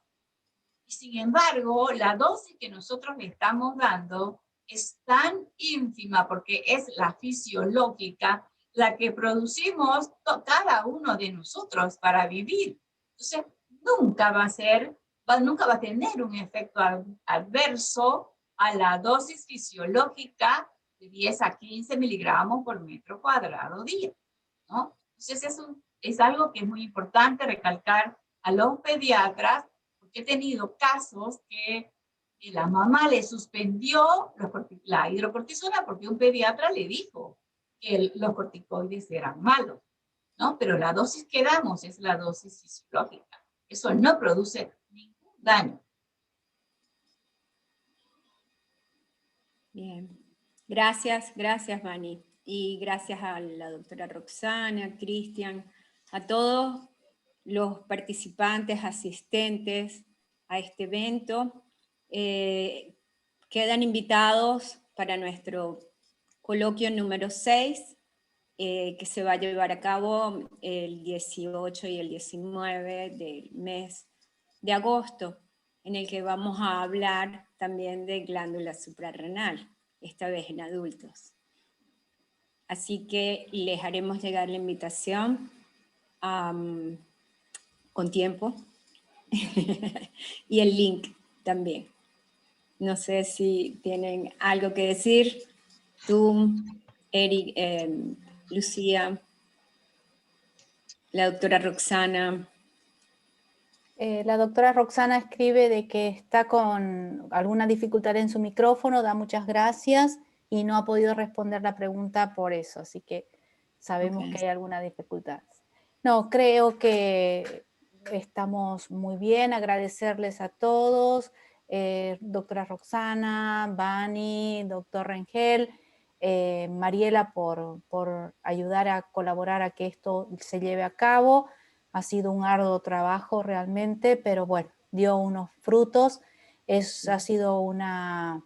G: y sin embargo la dosis que nosotros le estamos dando es tan ínfima porque es la fisiológica, la que producimos cada uno de nosotros para vivir. Entonces nunca va a tener un efecto adverso a la dosis fisiológica de 10 a 15 miligramos por metro cuadrado día, ¿no? Entonces es algo que es muy importante recalcar a los pediatras, porque he tenido casos que la mamá le suspendió la hidrocortisona porque un pediatra le dijo que los corticoides eran malos, ¿no? Pero la dosis que damos es la dosis fisiológica. Eso no produce ningún daño.
B: Bien, gracias Vani. Y gracias a la doctora Roxana, Cristian, a todos los participantes, asistentes a este evento. Quedan invitados para nuestro coloquio número 6, que se va a llevar a cabo el 18 y el 19 del mes de agosto, en el que vamos a hablar también de glándula suprarrenal, esta vez en adultos. Así que les haremos llegar la invitación con tiempo y el link también. No sé si tienen algo que decir. Tú, Eric, Lucía, la doctora Roxana.
A: La doctora Roxana escribe de que está con alguna dificultad en su micrófono, da muchas gracias y no ha podido responder la pregunta por eso, así que sabemos que hay alguna dificultad. No, creo que estamos muy bien, agradecerles a todos, doctora Roxana, Vani, doctor Rengel, Mariela por ayudar a colaborar a que esto se lleve a cabo. Ha sido un arduo trabajo realmente, pero bueno, dio unos frutos. Ha sido una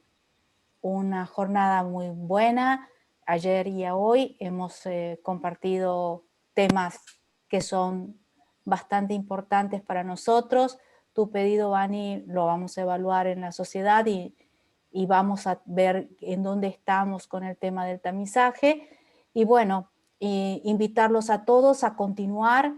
A: jornada muy buena. Ayer y hoy hemos compartido temas que son bastante importantes para nosotros. Tu pedido, Vani, lo vamos a evaluar en la sociedad y vamos a ver en dónde estamos con el tema del tamizaje. Y bueno, invitarlos a todos a continuar.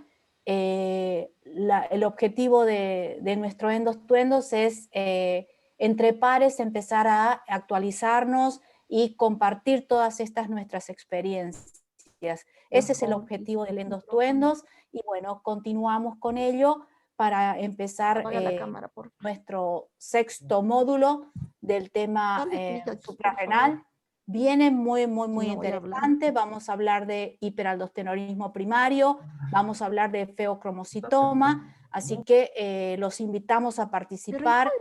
A: El objetivo de nuestro Endos to Endos es entre pares empezar a actualizarnos y compartir todas estas nuestras experiencias. Ese es el objetivo del Endos to Endos y bueno, continuamos con ello para empezar nuestro 6º módulo del tema suprarrenal. Viene muy interesante. Vamos a hablar de hiperaldosteronismo primario, vamos a hablar de feocromocitoma, así que los invitamos a participar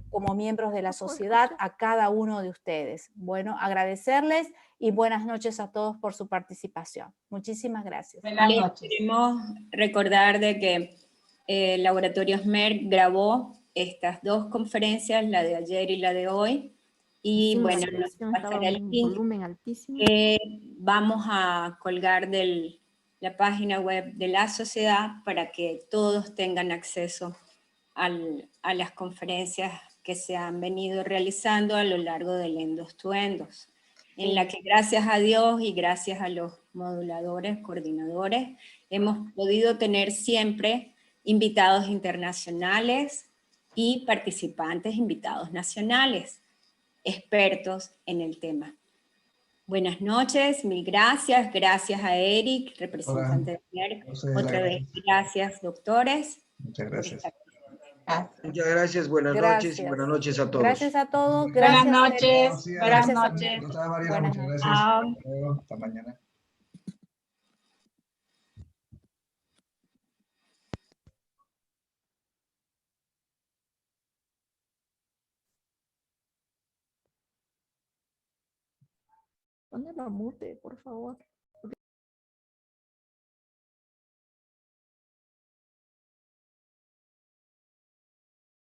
A: como miembros de la sociedad a cada uno de ustedes. Bueno, agradecerles y buenas noches a todos por su participación. Muchísimas gracias.
G: Buenas noches.
B: Queremos recordar de que el Laboratorio SMER grabó estas 2 conferencias, la de ayer y la de hoy, y sí, bueno, nos pasará el link que vamos a colgar de la página web de la sociedad para que todos tengan acceso a las conferencias que se han venido realizando a lo largo del Endos to Endos, en la que gracias a Dios y gracias a los moduladores, coordinadores, hemos podido tener siempre invitados internacionales y participantes invitados nacionales, expertos en el tema. Buenas noches, mil gracias. Gracias a Eric, representante de NERC. Otra vez, gracias, doctores.
E: Muchas gracias.
C: Muchas gracias, buenas noches y buenas noches a todos.
A: Gracias a todos.
G: Buenas
A: Gracias.
G: noches.
E: Sí,
G: Buenas
A: Gracias a
G: noches.
E: Doctora Mariela,
A: Buenas
E: muchas
A: noches.
E: gracias.
B: Chao.
E: Hasta luego, hasta mañana.
D: Ponelo a mute, por favor.